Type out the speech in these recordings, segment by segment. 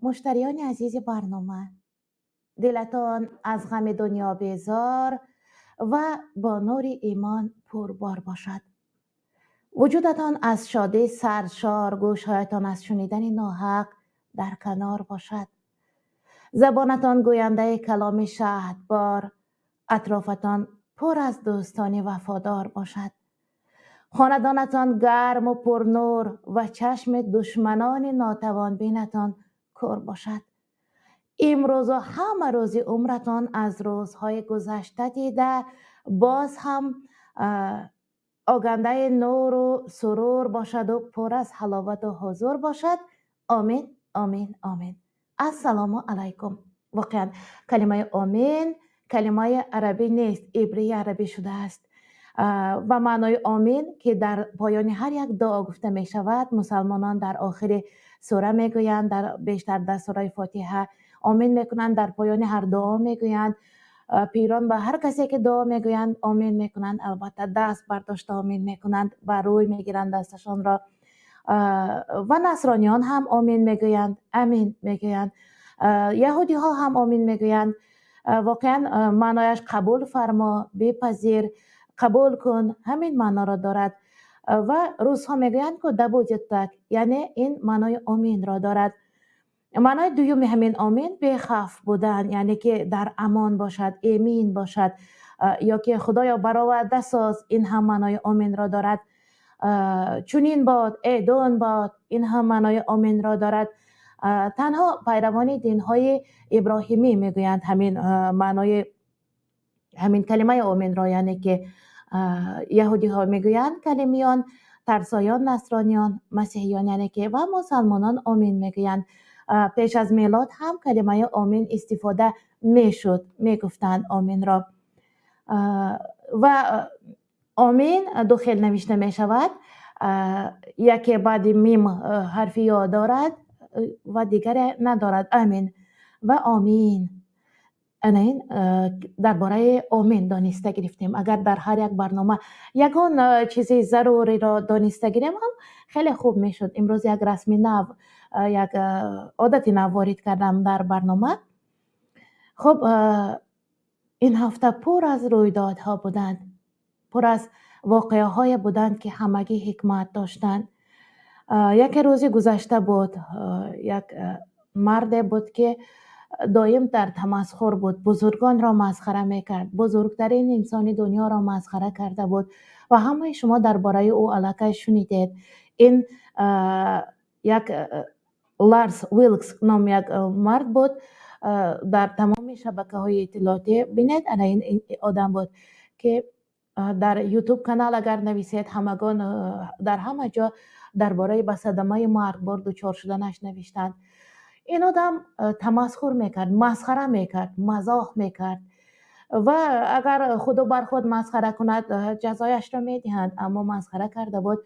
مشتریان عزیز برنامه، دلتان از غم دنیا بیزار و با نور ایمان پربار باشد. وجودتان از شادی سرشار، گوشهایتان از شنیدن ناحق در کنار باشد. زبانتان گوینده کلام شهدبار، اطرافتان پر از دوستان وفادار باشد. خاندانتان گرم و پرنور و چشم دشمنان ناتوان بینتان کور باشد. امروز و همه روز عمرتان از روزهای گذشته دیده باز هم آگنده نور و سرور باشد و پر از حلاوت و حضور باشد. آمین آمین آمین. السلام علیکم. واقعا کلمه آمین کلمه عربی نیست، عبری عربی شده است و معنای آمین که در پایان هر یک دعا گفته می شود. مسلمانان در آخر سوره می گویند، در بیشتر در سوره فاتحه آمین میکنند، در پایان هر دعا میگویند. پیران به هر کسی که دعا میگویند آمین میکنند. البته دست برداشته آمین میکنند، بر روی میگیرند دستشان را. و نصرانیان هم آمین میگویند، امین میگویند. یهودی ها هم آمین میگویند. واقعا معنایش قبول فرما، بپذیر، قبول کن، همین معنا را دارد. و روزها میگویند که دبو جتک، یعنی این معنای آمین را دارد. معنای دوم همین آمین بخوف بودن، یعنی که در امان باشد، امین باشد، یا که خدایا برآورده ساز، این هم معنای آمین را دارد. چونین باد، ایدون باد، این هم معنای آمین را دارد. تنها پیروان دینهای ابراهیمی میگویند همین معنای همین کلمه آمین را، یعنی که یهودی ها میگویند، کلمیان، ترسایان، نصرانیان، مسیحیان، یعنی که و مسلمانان آمین میگویند. پیش از میلاد هم کلمه آمین استفاده میشد، میگفتند آمین را. و آمین دو خیل نوشته می شود، یکی بعد میم حرفی یا دارد و دیگر ندارد. آمین و آمین. این درباره آمین دانسته گرفتیم. اگر در هر یک برنامه یگان چیزی ضروری را دانسته گیریم هم خیلی خوب میشد. امروز یک رسمی نو، یک عادت نو وارد کردم در برنامه. خب این هفته پر از رویدادها بودند، پر از واقعه های بودند که همگی حکمت داشتند. یک روزی گذشته بود، یک مرد بود که دایم در تمسخر بود، بزرگان را مسخره میکرد، بزرگترین انسان دنیا را مسخره کرده بود و همه شما درباره او الکه شنیدید. این یک لارس ویلکس نام یک مرد بود، در تمام شبکه های اطلاعاتی بینید این آدم بود که در یوتیوب کانال اگر نویسید همگان در همه جا درباره به صدمه مرگبار دچار شدنش نوشتند. این آدم تمسخر میکرد، مسخره میکرد، مزاح میکرد و اگر خود بر خود مسخره کند جزایش را میدهند، اما مسخره کرده بود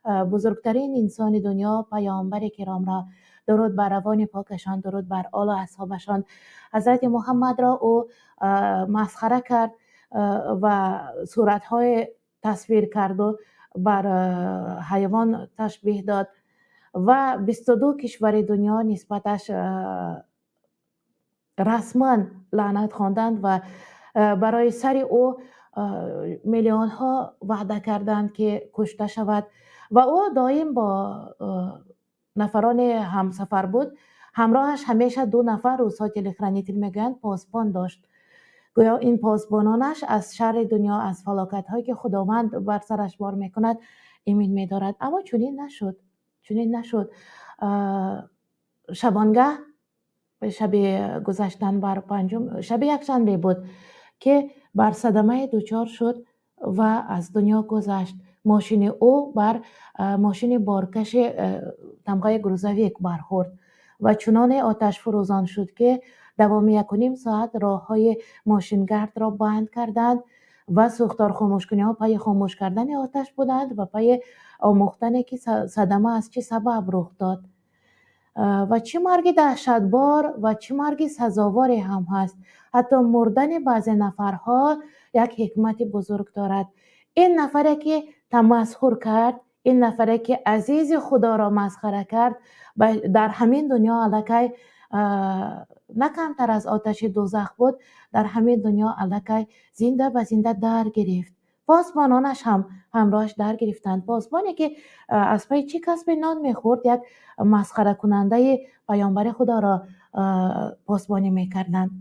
بزرگترین انسان دنیا، پیامبر کرام را، درود بر روان پاکشان، درود بر آل و اصحابشان، حضرت محمد را او مسخره کرد و صورتهای تصویر کرد و بر حیوان تشبیه داد و 22 کشور دنیا نسبتش رسما لعنت خواندند و برای سر او میلیون ها وعده کردند که کشته شود و او دائم با نفران همسفر بود. همراهش همیشه 2 نفر، روزها تلخرانیتل میگن، پاسبان داشت. گویا این پاسبانانش از شر دنیا، از فلاکت هایی که خداوند بر سرش بار میکند ایمن میدارد. اما چنین نشد. شبانگه، شب گذشتن بر پنجم، شب یکشنبه بود که بر صدمه دچار شد و از دنیا گذشت. ماشین او بر ماشین بارکش تمغه گروزویک برخورد و چنان آتش فروزان شد که دوام 1.5 ساعت راه های ماشینگرد را بند کردند و سوختار خاموشکنی ها پای خاموش کردن آتش بودند و پای آموختن که صدمه از چه سبب رخ داد و چه مرگ دهشتبار و چه مرگ سزاواری هم هست. حتی مردن بعضی نفرها یک حکمت بزرگ دارد. این نفره که تمسخر کرد، این نفره که عزیز خدا را مسخره کرد، در همین دنیا الکی نه کمتر از آتش دوزخ بود، در همه دنیا الکی زنده به زنده در گرفت. پاسبانانش هم همراهش در گرفتند. پاسبانی که از پای چی کسب نان میخورد، یک مسخره کننده پیامبر خدا را پاسبانی میکردند.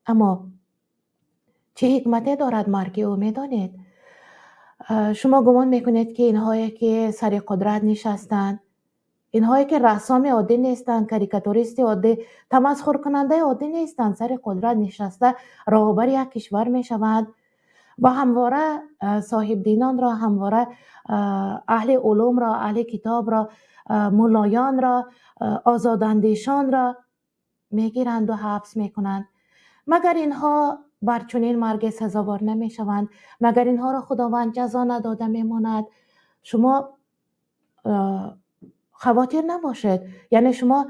اما چه حکمتی دارد مرگ او؟ میدانید شما گمان میکنید که اینهایی که سر قدرت نشستند، اینهایی که رسام عادی نیستند، کاریکاتوریست عادی، تمسخر کننده عادی نیستند، سر قدرت نشسته راهبر یک کشور میشوند و همواره صاحب دینان را، همواره اهل علوم را، اهل کتاب را، ملایان را، آزاداندیشان را میگیرند و حبس میکنند. مگر اینها بر چنین مرگ سزاوار نمیشوند؟ مگر اینها را خداوند جزا نداده میماند؟ شما خواطر نباشید، یعنی شما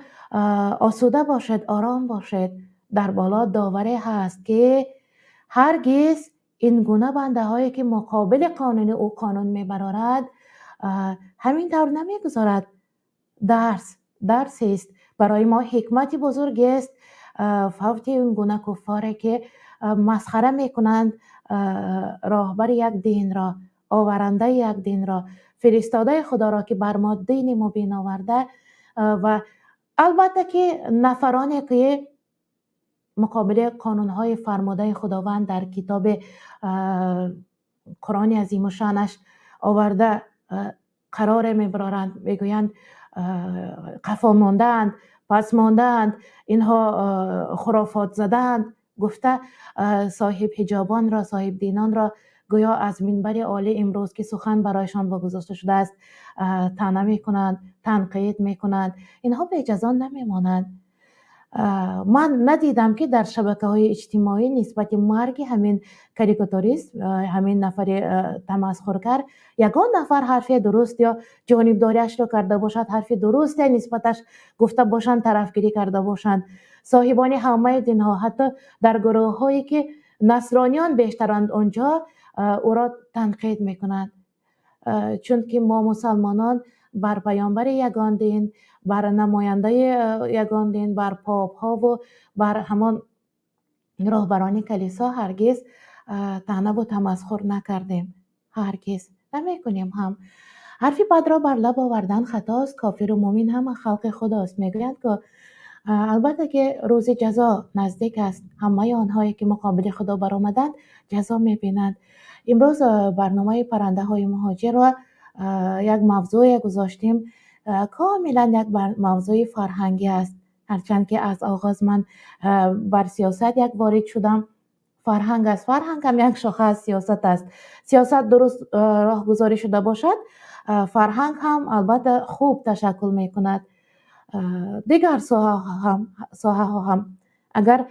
آسوده باشید، آرام باشید. در بالا داوری هست که هرگز این گونه بنده هایی که مقابل قانون او قانون میبرارد همین طور نمیگذارد. درس است برای ما، حکمت بزرگ است فوت این گونه کفاره که مسخره میکنند راهبر یک دین را، آورنده یک دین را، فرستاده خدا را که بر ما دین مبین آورده. و البته که نفرانی که مقابل قانونهای فرموده خداوند در کتاب قرآن عظیم و شانش آورده قرار میبرند، میگویند قفا ماندند، پس ماندند، اینها خرافات زدند، گفته صاحب حجابان را، صاحب دینان را گویا از منبر عالی امروز که سخن برایشان واگذاشته شده است طعنه میکنند، تنقید میکنند. اینها به جزا نمیمانند. من ندیدم که در شبکه‌های اجتماعی نسبت مرگ همین کاریکاتوریست، همین نفر تمسخرکار، یگان نفر حرف درست یا جانبداریش را کرده باشد، حرف درست نسبتش گفته باشند، طرفگیری کرده باشند. صاحبان همه دینها، حتی در گروه هایی که نصرانیان بیشترند، آنجا او را تنقید میکنند، چون که ما مسلمانان بر پیامبر یگان دین، بر نماینده یگان دین، بر پاپ ها و بر همان راهبران کلیسا هرگز طعنه و تمسخر نکردیم، هرگز نمیکنیم. هم حرفی بد را بر لب آوردن خطاست. کافر و مؤمن هم خلق خداست. میگویند که البته که روز جزا نزدیک است، همه آنهایی که مقابل خدا برآمدند جزا میبینند. امروز برنامه پرنده های مهاجر را یک موضوع گذاشتیم، کاملا یک موضوع فرهنگی است. هرچند که از آغاز من بر سیاست یک وارد شدم، فرهنگ است. فرهنگ هم یک شاخه از سیاست است. سیاست درست راه گذاری شده باشد، فرهنگ هم البته خوب تشکل می کند. دیگر ساحه ها هم اگر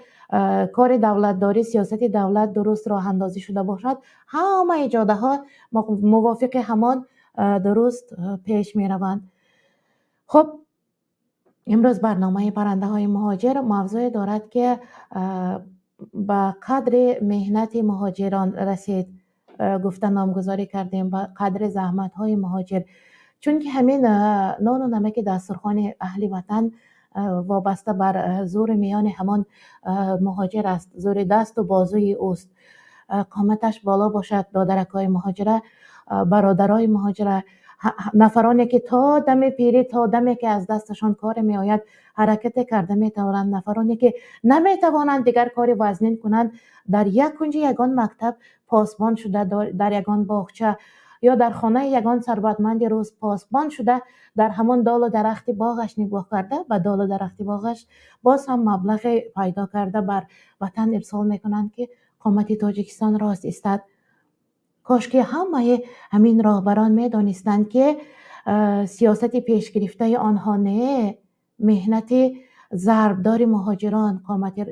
کار دولت داری، سیاست دولت درست راه اندازی شده باشد، همه ایجاده ها موافق همان درست پیش می روند. خب امروز برنامه پرنده های مهاجر موضوع دارد که به قدر مهنت مهاجران رسید، گفته نامگذاری کردیم، به قدر زحمت های مهاجر، چون که همین نان و نمک دسترخوان اهل وطن وابسته بر زور میان همان مهاجر است، زور دست و بازوی اوست. قامتش بالا باشد، دادرکای مهاجره، برادرای مهاجره، نفرانی که تا دم پیری، تا دمی که از دستشان کار می آید حرکت کرده می توانند، نفرانی که نمی توانند دیگر کار وزنین کنند، در یک کنج یگان مکتب پاسبان شده، در یگان باغچه یا در خانه یگان ثروتمند روز پاسبان شده، در همان دال و درخت باغش نگاه کرده، و دال و درخت باغش باز هم مبلغ پیدا کرده بر وطن ارسال میکنند که قامت تاجیکستان راست استاد. کاش که همین راهبران می دانستند که سیاست پیش گرفته آنها نه، مهنت ضربدار مهاجران قامت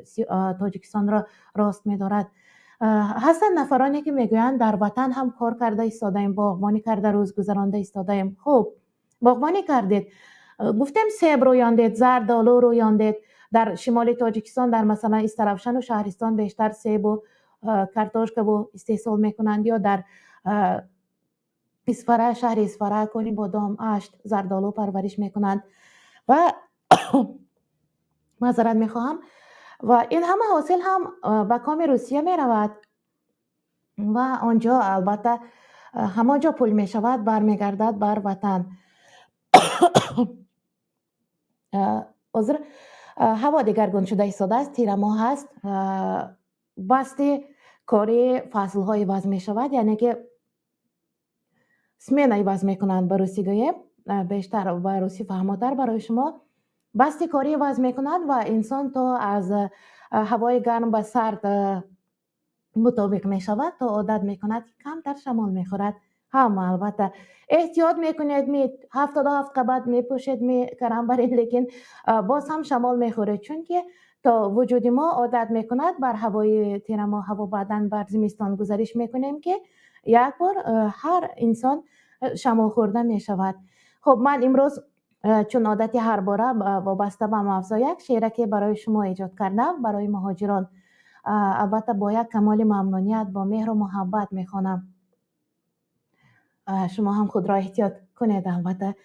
تاجیکستان را راست می دارد. هستن نفرانی که میگویند در وطن هم کار کرده ایستادیم، باغبانی کرده روز گذرانده ایستادیم. خب باغبانی کردید، گفتیم سیب رویاندید، زردآلو رویاندید. در شمال تاجیکستان، در مثلا استرافشن و شهرستان بیشتر سیب و کارتوشکا و استحصال میکنند، یا در اسفره، شهر اسفره کنی بادام، اشت، زردآلو پرورش میکنند. و معذرت میخواهم. و این همه حاصل هم به کام روسیه می رود و آنجا البته همانجا پول می شود برمیگردد بر وطن. عذر، هوا دگرگون شده ایستاده است، تیر ماه است، بسته کاری فصل های وضع می شود، یعنی که سمینه وضع می کنند به روسی گوییم، بیشتر به روسی فهماتر برای شما. بسته کاری وضع می کنند و انسان تا از هوای گرم به سرد مطابق می شود تا عادت می کند کمتر شمال می خورد. هم البته احتیاط می کنید، 77 قبط می پوشید می کرم برید، لیکن باز هم شمال می خورید، چون که تا وجود ما عادت می کند بر هوای تیر ما، هوا بعدن بر زمستان گذارش می کنیم که یک بار هر انسان شمال خورده می شود. خب من امروز چون عادتی هر باره وابسته به موضوع یک شعر که برای شما ایجاد کردم برای مهاجران، البته با یک کمال ممنونیت با مهر و محبت میخوانم. شما هم خود را احتیاط کنید، البته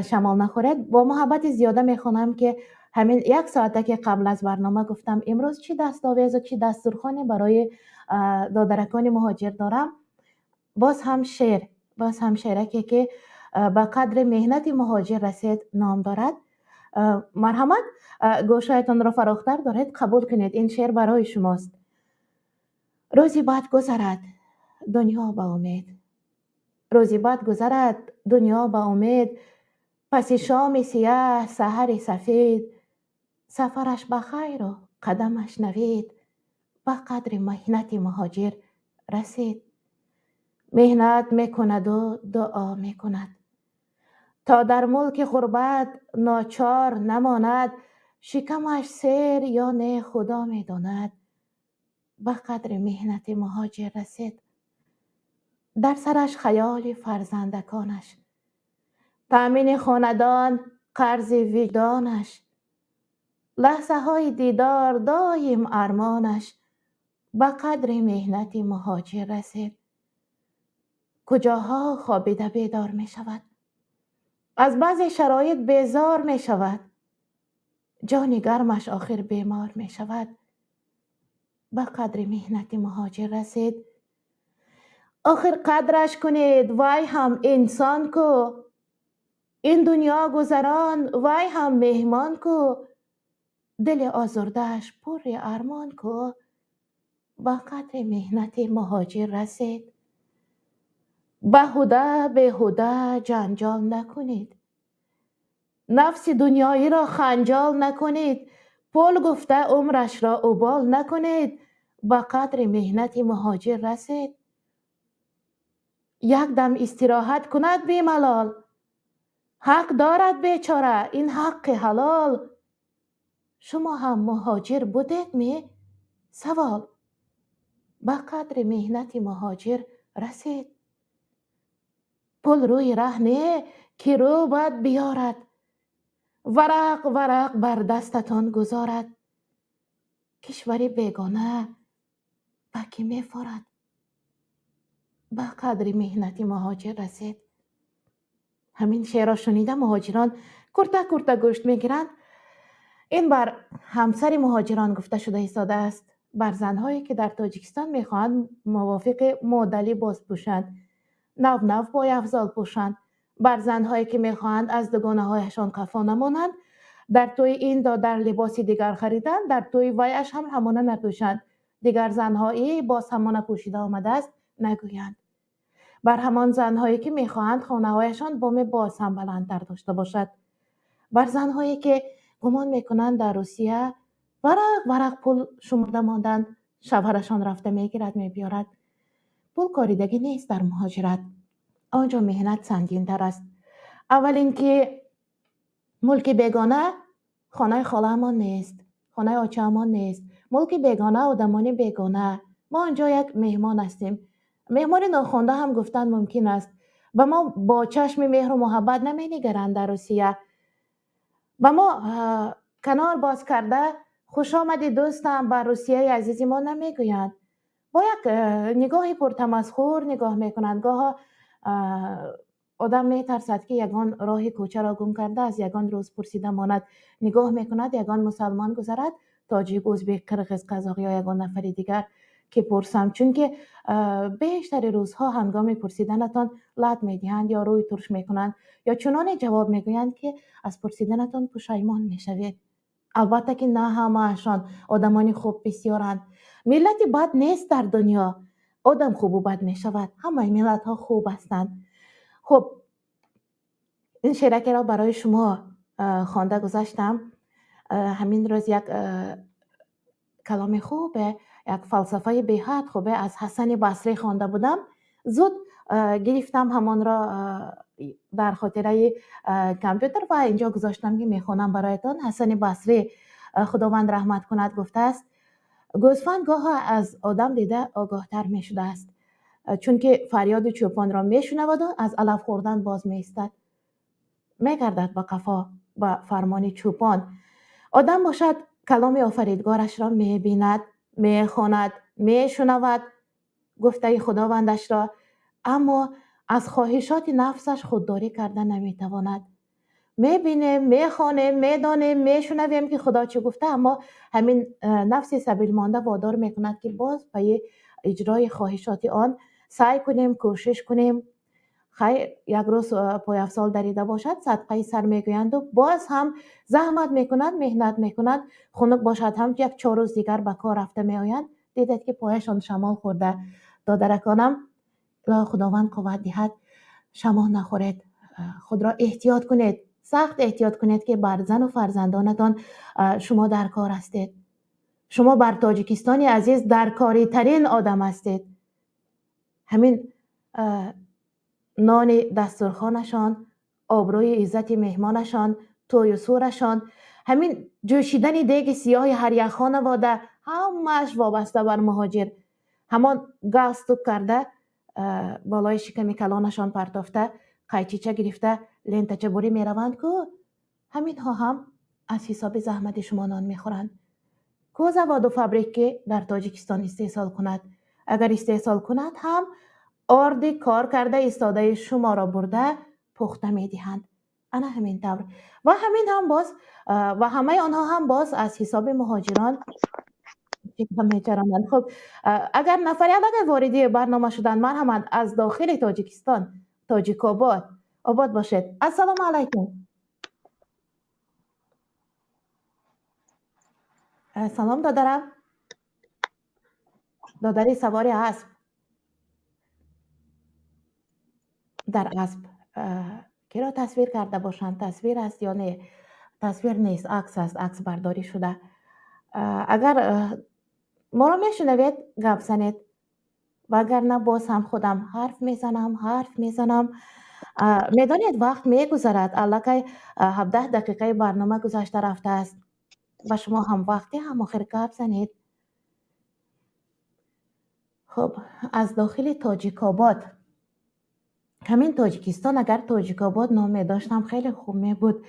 شمال نخورید. با محبت زیاده میخوانم که همین یک ساعته که قبل از برنامه گفتم امروز چی دستاویز و چی دستورخوانی برای دادرکان مهاجر دارم. باز هم شعر که به قدر مهنت مهاجر رسید نام دارد. مرحمت گوشایتان را فراختر دارید، قبول کنید، این شعر برای شماست. روزی بعد گذرد دنیا به امید، روزی بعد گذرد دنیا به امید، پس شام سیاه سحر سفید، سفرش بخیر و قدمش نوید، به قدر مهنت مهاجر رسید. مهنت میکند و دعا میکند تا در ملک غربت ناچار نماند، شکمش سیر یا نه خدا میداند، به قدر مهنت مهاجر رسید. در سرش خیال فرزندکانش، تأمین خاندان قرض وجدانش، لحظه های دیدار دایم ارمانش، به قدر مهنت مهاجر رسید. کجاها خوابیده بیدار می شود، از بعض شرایط بیزار می شود، جان گرمش آخر بیمار می شود، به قدر مهنت مهاجر رسید. آخر قدرش کنید وای هم انسان کو، این دنیا گذران وای هم مهمان کو، دل آزردهش پر ارمان کو، به قدر مهنت مهاجر رسید. بیهوده جنجال نکنید، نفس دنیایی را خنجال نکنید، پول گفته عمرش را ابال نکنید، به قدر مهنت مهاجر رسید. یک دم استراحت کند بی ملال، حق دارد بیچاره این حق حلال، شما هم مهاجر بودید می؟ سوال، به قدر مهنت مهاجر رسید. پل روی ره نه که رو باید بیارد، ورق ورق بر دستتان گذارد، کشوری بیگانه بکی می فارد، به قدر مهنت مهاجر رسید. همین شعر را شنیده مهاجران کرته گوشت میگیرند. این بر همسر مهاجران گفته شده ایستاده است، بر زنهایی که در تاجیکستان میخواهند موافق مدلی باز پوشند، نو پای افضل پوشند، بر زنهایی که میخواهند از دگانه هایشان خفا نمانند، در توی این در لباسی دیگر خریدن، در توی ویش هم همانه نپوشند، دیگر زنهایی باز همانه پوشیده آمده است نگویند. بر همان زنهایی که میخواهند خانه هایشان بام باز هم بلندتر داشته باشد، بر زنهایی که گمان میکنند در روسیه ورق پول شمرده ماندند، شوهرشان رفته میگیرد میبیارد. پول کاریدگی نیست در مهاجرت، آنجا مهنت سنگین تر است. اول اینکه ملک بیگانه خانه خاله امان نیست، خانه آچه امان نیست، ملک بیگانه آدمان بیگانه. ما آنجا یک مهمان هستیم، مهمان ناخوانده هم گفتن ممکن است. و ما با چشم مهر و محبت نمینگرند در روسیه، و ما کنار باز کرده خوش آمدی دوستم بر روسیه عزیز ما نمیگویند، با یک نگاه پرتمسخر نگاه میکنند، گاه آدم میترسد که یگان راه کوچه را گم کرده از یگان روز پرسیده ماند. نگاه میکند یگان مسلمان گذرد، تاجیک، ازبک، قرقیز، قزاق یا یگان نفر دیگر که پرسم، چون که بیشتر روزها هنگام پرسیدنتان لط میدهند یا روی ترش میکنند یا چنان جواب میگویند که از پرسیدنتان پشیمان میشوید. البته که نه همهشان آدمانی خوب بسیارند. ملتی بد نیست در دنیا. آدم خوب و بد می شود. همه ملت ها خوب هستند. خب این شعرکی را برای شما خوانده گذاشتم. همین روز یک کلام خوبه، یک فلسفه به حد خوبه از حسن بصری خوانده بودم. زود گرفتم همان را در خاطره کامپیوتر و اینجا گذاشتم که میخوانم برایتان. حسن بصری خداوند رحمت کند گفته است: گوسفند گاه از آدم دیده آگاه تر می شده است، چون که فریاد چوپان را می شنود و از علف خوردن باز می ایستد. می گردد به قفا به فرمان چوپان. آدم باشد کلام آفریدگارش را می بیند، می خواند، می شنود گفته خداوندش را، اما از خواهشات نفسش خودداری کرده نمی تواند. می بینیم، می خوانیم، می دانیم، می شنویم که خدا چه گفته، اما همین نفس سبیل مانده وادار می کند که باز پای اجرای خواهشات آن سعی کنیم، کوشش کنیم. خیر یک روز پای افسال دریده باشد، صدقه سر میگویند و باز هم زحمت میکنند، مهنت میکنند. خنک باشد هم یک 4 روز دیگر به کار رفته میآیند، دیدید که پایشان شمال خورده. دادرکانم، خداوند قوت دهد، شمال نخورید، خود را احتیاط کنید، سخت احتیاط کنید که بر زن و فرزندانتان شما در کار هستید. شما بر تاجیکستانی عزیز در کاری ترین آدم هستید. همین نان دسترخوانشان، آبروی عزت مهمانشان، توی و سورشان، همین جوشیدن دیگ سیاه هر یک خانواده، همش وابسته بر مهاجر. همان گاستو کرده بالای شکم کلانشان پرتافته، قیچیچه گرفته لنتچه بری می روند که همین ها هم از حساب زحمت شما نان می خورند. کو زواد و فابریک که در تاجیکستان استحصال کند، اگر استحصال کند هم آرد کار کرده ایستاده شما را برده پخته می دهند. انا همین طور و همین هم باز و همه آنها هم باز از حساب مهاجران میچرانند. خب اگر نفری علاقه واردی برنامه شدن، مرحمت از داخل تاجیکستان، تاجیک آباد، آباد باشید. السلام علیکم. سلام دادرم. دادری سواری اسب، در اسب کی را تصویر کرده باشند؟ تصویر است یا نه؟ تصویر نیست، عکس است، عکس برداری شده. اگر ما را میشنوید گپ زنید و اگر نه باز هم خودم حرف میزنم. میدانید وقت میگذرد، الکی 17 دقیقه برنامه گذشته رفته است و شما هم وقتی هم آخر گپ زنید. خب از داخل تاجیک آباد، همین تاجیکستان اگر تاجیک آباد نام داشتم خیلی خوب می بود.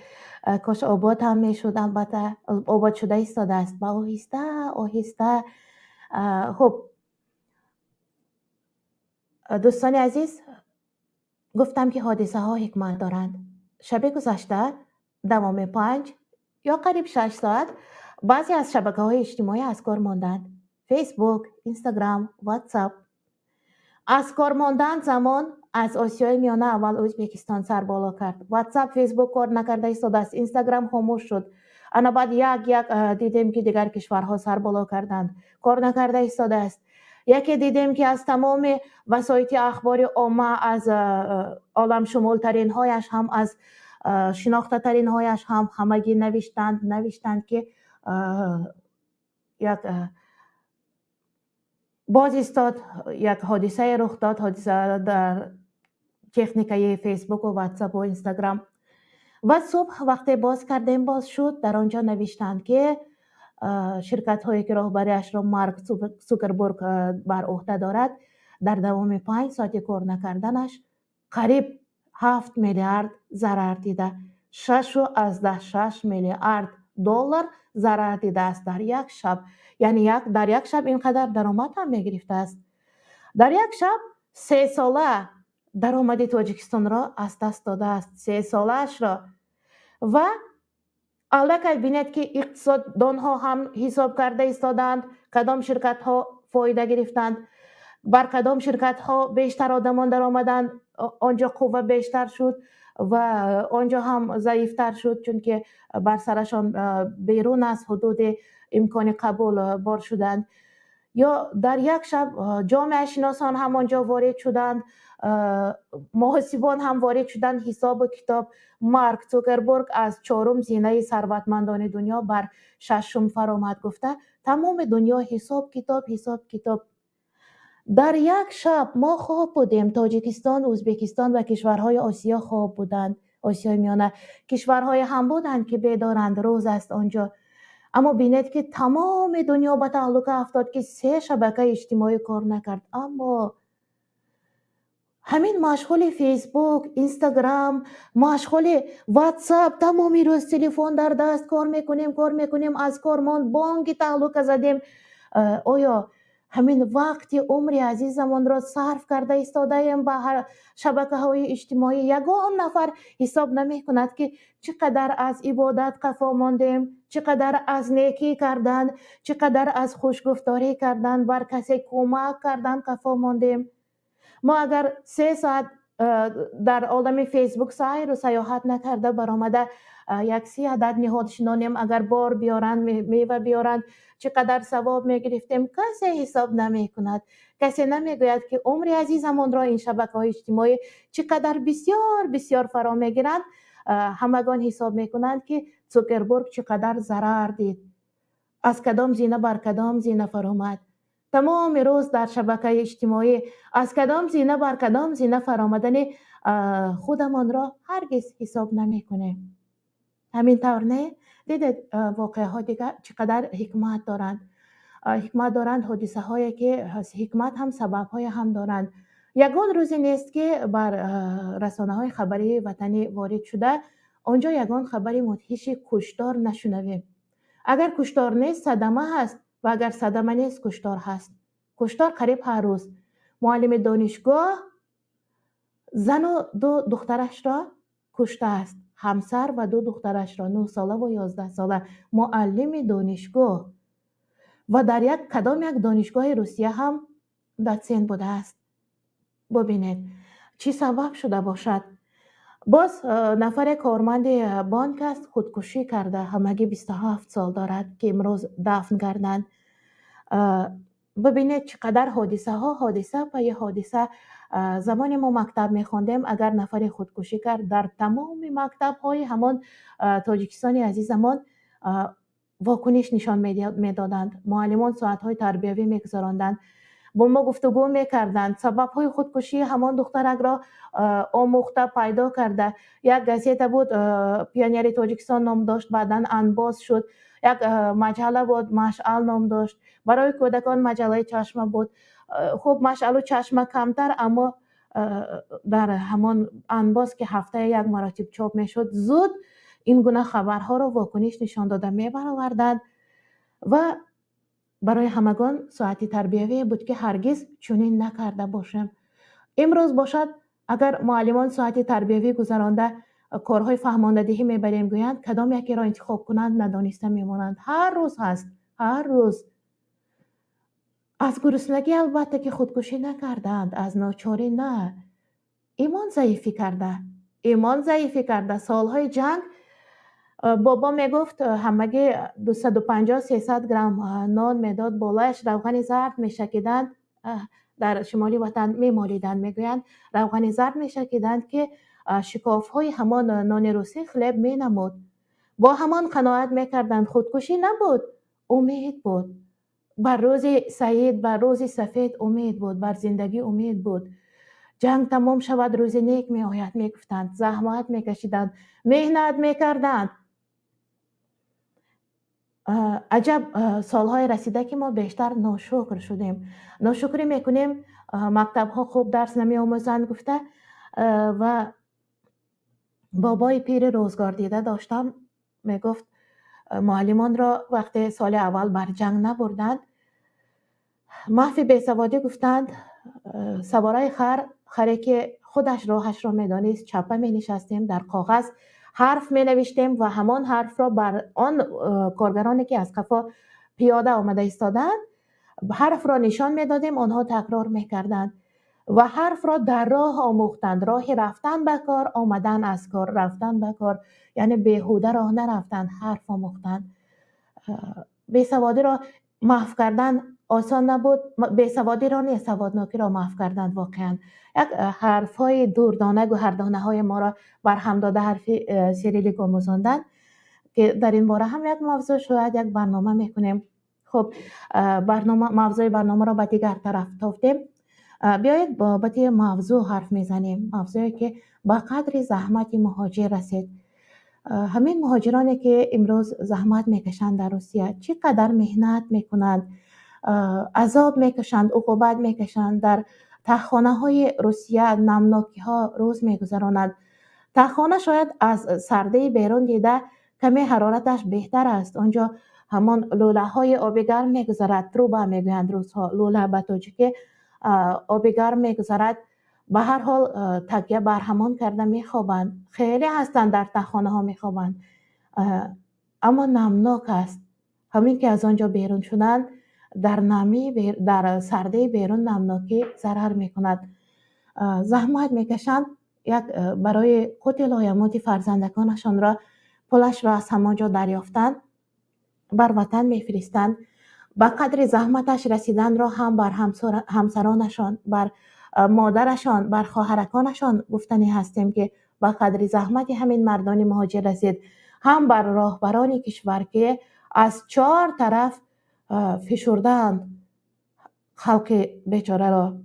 کاش آباد هم می شد، البته آباد شده ایستاده است با آهسته. خب دوستان عزیز، گفتم که حادثه ها حکمت دارند. شب گذشته دوام 5 یا قریب 6 ساعت بعضی از شبکه های اجتماعی از کار ماندند. فیسبوک، اینستاگرام، واتساپ. از کار ماندن زمان از آسیای میانه اول ازبکستان سر بالا کرد. واتساپ، فیسبوک کار نکرده ایستاده است. اینستاگرام خاموش شد. انا بعد یک دیدیم که دیگر کشورها سر بالا کردند، کار نکرده ایستاده است. یکی دیدیم که از تمام وسایط اخبار عامه، از عالم شمول ترین هایش هم، از شناخته ترین هایش هم همگی نوشتند که یک باز استاد، یک حادثه رخ داد، حادثه در تکنیکای فیسبوک و واتساپ و اینستاگرام. و صبح وقتی باز کردیم باز شد، در آنجا نوشتند که شرکت هایی که راهبریش را مارک زوکربرگ بر عهده دارد در دوام 5 ساعت کار نکردنش قریب 7 میلیارد ضرر دیده. 6.6 میلیارد دلار ضرر دیده است در یک شب. یعنی در یک شب اینقدر درآمد هم میگرفته است. در یک شب 3 ساله درآمد تاجیکستان را از دست داده است، 3 سالش را. و البته بینید که اقتصاددان ها هم حساب کرده ایستادند کدام شرکت ها فایده گرفتند، بر کدام شرکت ها بیشتر آدمان در آمدند، آنجا قوه بیشتر شد و آنجا هم ضعیفتر شد، چون که بر سرشان بیرون از حدود امکان قبول بار شدند. یا در یک شب جامعه شناسان هم آنجا وارد شدند، محاسبان هم وارد شدند. حساب و کتاب مارک زوکربرگ از 4م زینه ثروتمندان دنیا بر 6م فرامد گفته تمام دنیا حساب کتاب. در یک شب ما خواب بودیم. تاجیکستان، ازبکستان و کشورهای آسیا خواب بودند، آسیای میانه کشورهای هم بودند که بیدارند، روز است آنجا. اما بینید که تمام دنیا به تعلق افتاد که 3 شبکه اجتماعی کار نکرد. اما همین مشغول فیسبوک، اینستاگرام، مشغول واتساپ، تمامی روز تلفن در دست کار میکنیم، از کارمان بانک تعلق زدیم. آیا همین وقت عمر عزیزمان را صرف کرده ایستاده‌ایم به هر شبکه‌های اجتماعی؟ یگان نفر حساب نمی کند که چقدر از عبادت قفا ماندیم، چقدر از نیکی کردن، چقدر از خوشگفتاری کردن، بر کسی کمک کردن قفا ماندیم. ما اگر 3 ساعت در عالم فیسبوک سیر و سیاحت نکرده برآمده یک 30 عدد نهاد شنانیم، اگر بار بیارند، میوه بیارند، چقدر ثواب میگرفتیم؟ کسی حساب نمی کند. کسی نمیگوید که عمر عزیزمان را این شبکه‌های اجتماعی چقدر بسیار بسیار فرا میگیرند. همگان حساب میکنند که زوکربرگ چقدر ضرر دید، از کدام زینه بر کدام زینه فرامد، تمام روز در شبکه اجتماعی از کدام زینه بر کدام زینه فرامدن خودمان را هرگز حساب نمی کنیم. همین طور نه؟ دیدید واقعه ها دیگر چقدر حکمت دارند حادثه هایی که حکمت هم سبب های هم دارند. یگان روزی نیست که بر رسانه های خبری وطنی وارد شده آنجا یگان خبری مدهش کشتار نشنویم. اگر کشتار نیست صدمه هست و اگر صدمه نیست کشتار هست. کشتار قریب هر روز. معلم دانشگاه زن و 2 دخترش را کشته است، همسر و 2 دخترش را، 9 ساله و 11 ساله. معلم دانشگاه و در کدام یک دانشگاه روسیه هم دادسین بوده است. ببینید چی سبب شده باشد. باز نفر کارمند بانک است، خودکشی کرده، همگی 27 سال دارد که امروز دفن کردند. ببینید چقدر حادثه پای حادثه. زمان ما مکتب میخوندیم اگر نفر خودکشی کرد در تمام مکتب های همان تاجیکستان عزیزمان واکنش نشان میدادند. معلمان ساعت های تربیوی میگذراندند، با ما گفتگو میکردند، سبب های خودکشی همان دخترک را آموخته پیدا کرده. یک گازیت بود پیانیری تاجیکستان نام داشت، بعداً انباز شد. یک مجله بود مشعل نام داشت، برای کودکان مجله چشمه بود. خب مشعل و چشمه کمتر، اما در همان انباز که هفته یک مراتب چاپ میشد زود این گونه خبرها را واکنش نشان داده میبرآوردند و برای همگان ساعتی تربیوی بود که هرگز چنین نکرده باشم. امروز باشد اگر معلمان ساعتی تربیوی گذرانده کارهای فهماندهی میبریم گویند کدام یکی را انتخاب کنند ندانسته میمانند. هر روز هست، هر روز. از گرسنگی البته که خودکشی نکردند، از ناچاری نه، ایمان ضعیفی کرده. سالهای جنگ بابا میگفت همگی 250-300 گرم نان میداد، بالایش روغن زرد میشکیدند. در شمالی وطن میمالیدند، میگویند روغن زرد میشکیدند که شکاف های همان نان روسی خلیب مینمود. با همان قناعت میکردند. خودکشی نبود، امید بود. بر روز سعید، بر روز سفید امید بود، بر زندگی امید بود. جنگ تمام شود روز نیک می آید میگفتند، زحمت میکشیدند، مهنت میکردند. عجب سالهای رسیده که ما بیشتر ناشکر شدیم، ناشکری میکنیم. مکتب ها خوب درس نمی آموزند گفته. و بابای پیر روزگار دیده داشتم میگفت معلمان را وقتی سال اول بر جنگ نبردند محو بیسوادی گفتند سوارای خری که خودش راهش را میدانست چپه می نشستیم، در کاغذ حرف می نوشتیم و همان حرف را بر آن کارگرانی که از قفا پیاده آمده ایستادند حرف را نشان می دادیم، آنها تکرار می کردند و حرف را در راه آموختند. راه رفتن به کار، آمدن از کار، رفتن به کار، یعنی بیهوده راه نرفتند، حرف آموختند. بیسوادی را محو کردن آسان نبود، بیسوادی را نیست، سوادناکی را محو کردن واقعا. یک حرف های دوردانه گوهردانه های ما را برهم داده، حرف سیریلیک آموزاندن که در این باره هم یک موضوع شاید یک برنامه میکنیم. خب موضوع برنامه را به دیگر طرف تافتیم. بیایید بابت موضوع حرف میزنیم، موضوعی که با قدر زحمت مهاجر رسید. همین مهاجرانی که امروز زحمت میکشند در روسیه، چقدر مهنت میکنند، عذاب میکشند، عقوبت میکشند، در تهخانه های روسیه نمناکی ها روز میگذرانند. تهخانه شاید از سرده بیرون دیده کمی حرارتش بهتر است. آنجا همان لوله های آب گرم میگذرد، تروبه میگویند روزها، لوله به تاجیکی آب گرم میگذرد. به هر حال تکیه بر همان کرده میخوابند. خیلی هستند در تهخانه ها میخوابند، اما نمناک است. همین که از آنجا بیرون شدند در نمی در سرده بیرون نمناکی ضرر میکند. زحمت میکشند یک برای قوت لایموت فرزندکانشان را، پولش را از همانجا دریافتند بر وطن میفرستند. با قدر زحمتش رسیدن را هم بر همسرانشان، بر مادرشان، بر خواهرکانشان گفتنی هستیم که با قدر زحمت همین مردان مهاجر رسید، هم بر راهبران کشور که از 4 طرف فشردند خلق بیچاره را.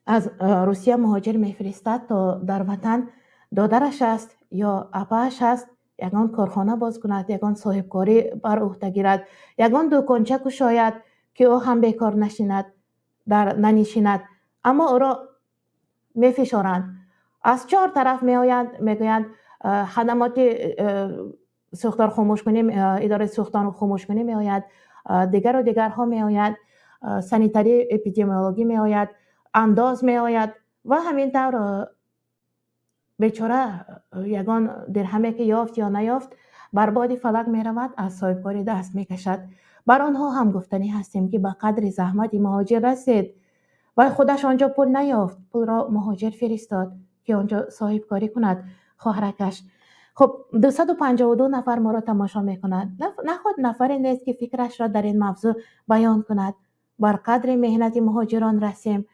از روسیه مهاجر میفرستد تا در وطن دادرش است یا اپاش است، یگان کارخانه باز کند، یگان صاحبکاری بر عهده گیرد، یگان دکانچه گشاید که او هم بیکار ننشیند، اما او را میفشارند. از 4 طرف میآیند، میگویند خدمات سوختار خاموش کنیم، اداره سوختار خاموش کنیم میآید، دیگر و دیگرها میآید، سانیتری اپیدمیولوژی میآید، انداز میآید و همینطور بیچاره یگان درهمی که یافت یا نیافت برباد فلک میرود، از صاحبکاری دست میکشد. بر آنها هم گفتنی هستیم که به قدر زحمت مهاجر رسید و خودش آنجا پول نیافت، پول را مهاجر فرستاد که آنجا صاحبکاری کند خواهرکش. خب 252 نفر ما را تماشا میکنند، نه خود نفری نیست که فکرش را در این موضوع بیان کند. بر قدر مهنت مهاجران رسیم،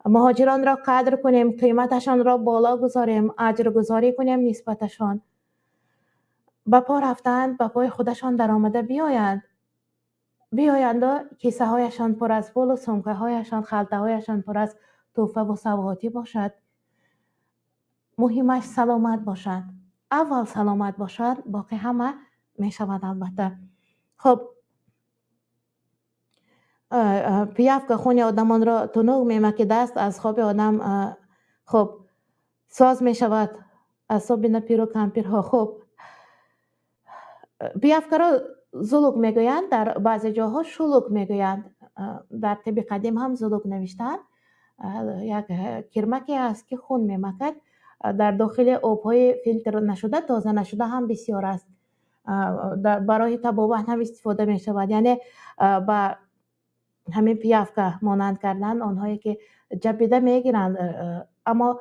مهاجران را قدر کنیم، قیمتشان را بالا گذاریم، اجر گذاری کنیم نسبتشان. با پا رفتند، با پای خودشان در آمده بیایند و کیسه هایشان پر از پول و سمکه هایشان، خلطه هایشان پر از تحفه و سوغاتی باشد. مهمش سلامت باشد. اول سلامت باشد، باقی همه می شود البته. خب پیاف که خون آدمان را تنوع میمکیده است، از خواب آدم خب ساز می شود، از صبح نه پیر و کمپیرها. خب پیاف را زلوک میگویند، در بعضی جاها شلوک میگویند. در طب قدیم هم زلوک نوشتند. یک کرمکی است که خون میمکد، در داخل آبهای فیلتر نشده، تازه نشده هم بسیار است. برای طبابت هم استفاده می شود، یعنی با همین پیافکه مانند کردن آنهایی که جبیده میگیرند، اما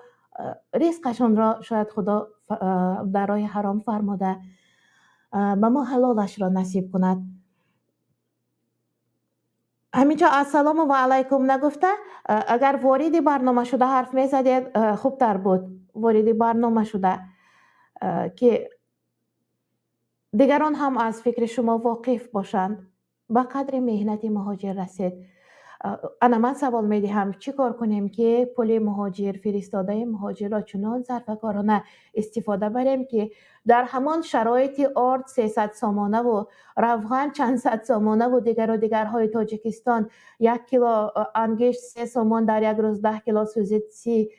ریسکشون را شاید خدا در راه حرام فرموده، به ما حلالش را نصیب کند. همینجا السلام و علیکم نگفته، اگر وارد برنامه شده حرف میزدید خوبتر بود. وارد برنامه شده که دیگران هم از فکر شما واقف باشند. با قدر مهنت مهاجر رسید. انا من سوال میدهم چی کار کنیم که پول مهاجر، فرستاده مهاجر را چنان ظرفکارانه استفاده بریم که در همان شرایط آرد 300 سامانه و روغن چند صد سامانه و دیگرهای تاجیکستان 1 کیلو انگشت 3 سامان در یک روز، 10 کیلو سوزید 30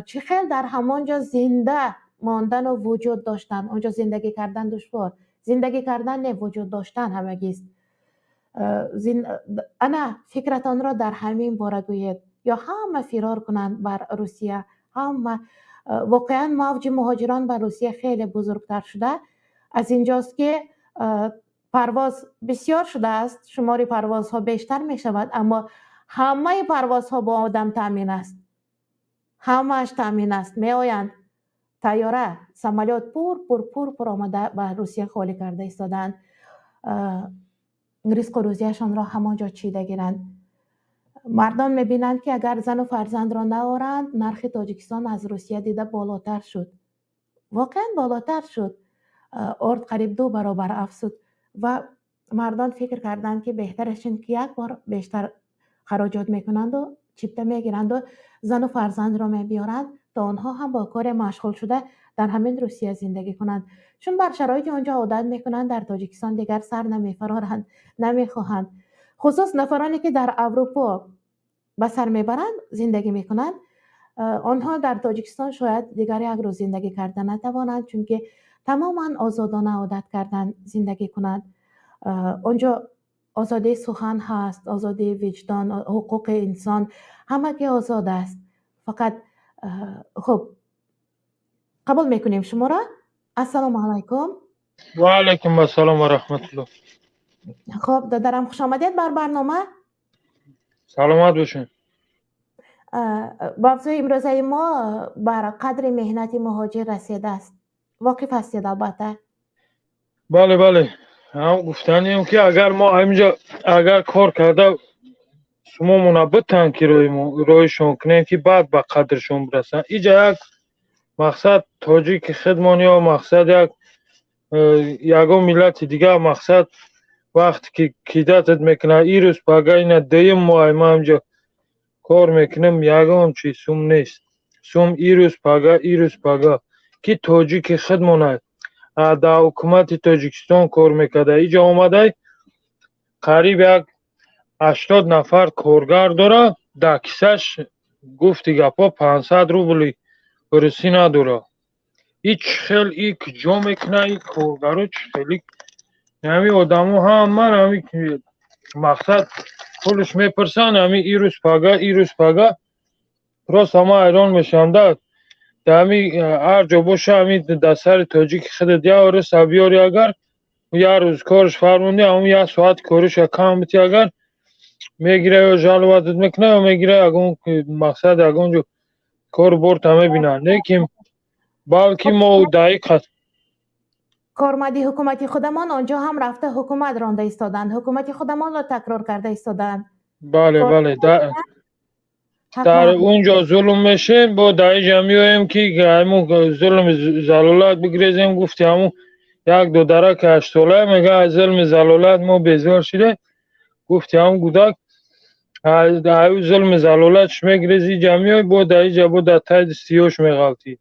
چه خیلی در همانجا زنده ماندن و وجود داشتن. اونجا زندگی کردن دشوار، زندگی کردن نه وجود داشتن همگیست. انا فکرتان را در همین باره گوید یا همه فرار کنند بر روسیه. همه واقعا موج مهاجران به روسیه خیلی بزرگتر شده. از اینجاست که پرواز بسیار شده است، شماری پروازها بیشتر می شود، اما همه پروازها با آدم تامین است، همهش تامین است. می آیند طیاره سمالیات پر آمده به روسیه خالی کرده ایستادند، ریسک و روزیشان را همانجا چیده گیرند. مردان میبینند که اگر زن و فرزند را نآورند، نرخ تاجیکستان از روسیه دیده بالاتر شد، واقعا بالاتر شد، ارد قریب 2 برابر افزود و مردان فکر کردند که بهترش این که یک بار بیشتر خراجات میکنند و چیپته میگیرند و زن و فرزند را میبیارند تا آنها هم با کار مشغول شده در همین روسیه زندگی کنند، چون بر شرایط آنجا عادت میکنند. در تاجیکستان دیگر سر نمیفرارند، نمیخواهند. خصوص نفرانی که در اروپا به سر میبرند زندگی میکنند، آنها در تاجیکستان شاید دیگر یک روز زندگی کردن نتوانند، چون که تماما آزادانه عادت کردن زندگی کنند. آنجا آزادی سخن هست، آزادی وجدان، حقوق انسان، همه که آزاد است. فقط خب قبول میکنیم شما را. السلام علیکم. و علیکم السلام و رحمت الله. خب دادرم خوش آمدید بر برنامه. سلامت باشین. موضوع امروزه ما بر قدر مهنت مهاجر رسیده است. واقف هستید البته؟ بله هم گفتنیم که اگر ما همینجا اگر کار کرده شما منبتن که رویشون کنیم که بعد به قدرشون برسن. اینجا یک مقصد تاجیک خدمان یا مقصد یکم ملت دیگه مقصد وقتی که کیدتت میکنه این روز پگه اینه دیم ما همینجا کار میکنیم یکم چی سوم نیست. سوم این روز پگه که تاجیک خدمانه در حکومت تاجیکستان کار میکرده. اینجا آمده قریب یک 80 نفر کارگر داره، در کیسش گفتی گپا 500 روبلی روسی نداره. این چخیل ای کجا میکنه این کارگرها چخیلی همی آدمو هم من همی مقصد پولش میپرسن همی ای روز پگه راست همه ایران میشنده همی هر جا باشه همی در سر تاجیک خودت یا رس بیاری اگر یه روز کارش فرمونده همون یه ساعت کارش کم بیتی اگر میگیره یا جلواتت میکنه یا میگیره اگه مقصد اگه کار برد همه بینن. لیکن بلکه ما دقیق کارمندی حکومتی خودمان آنجا هم رفته حکومت رانده ایستادند، حکومت خودمان را تکرار کرده ایستادند. بله در اونجا ظلم میشه با دایی جمعیم که همون ظلم زلالت بگریزیم. گفتی همون یک دو درک 8 ساله میگه از ظلم زلالت ما بیزار شده. گفتی همون گودک در ظلم زلالتش میگریزی جمعی با دایی جبو در تاید سیوش میغلطی.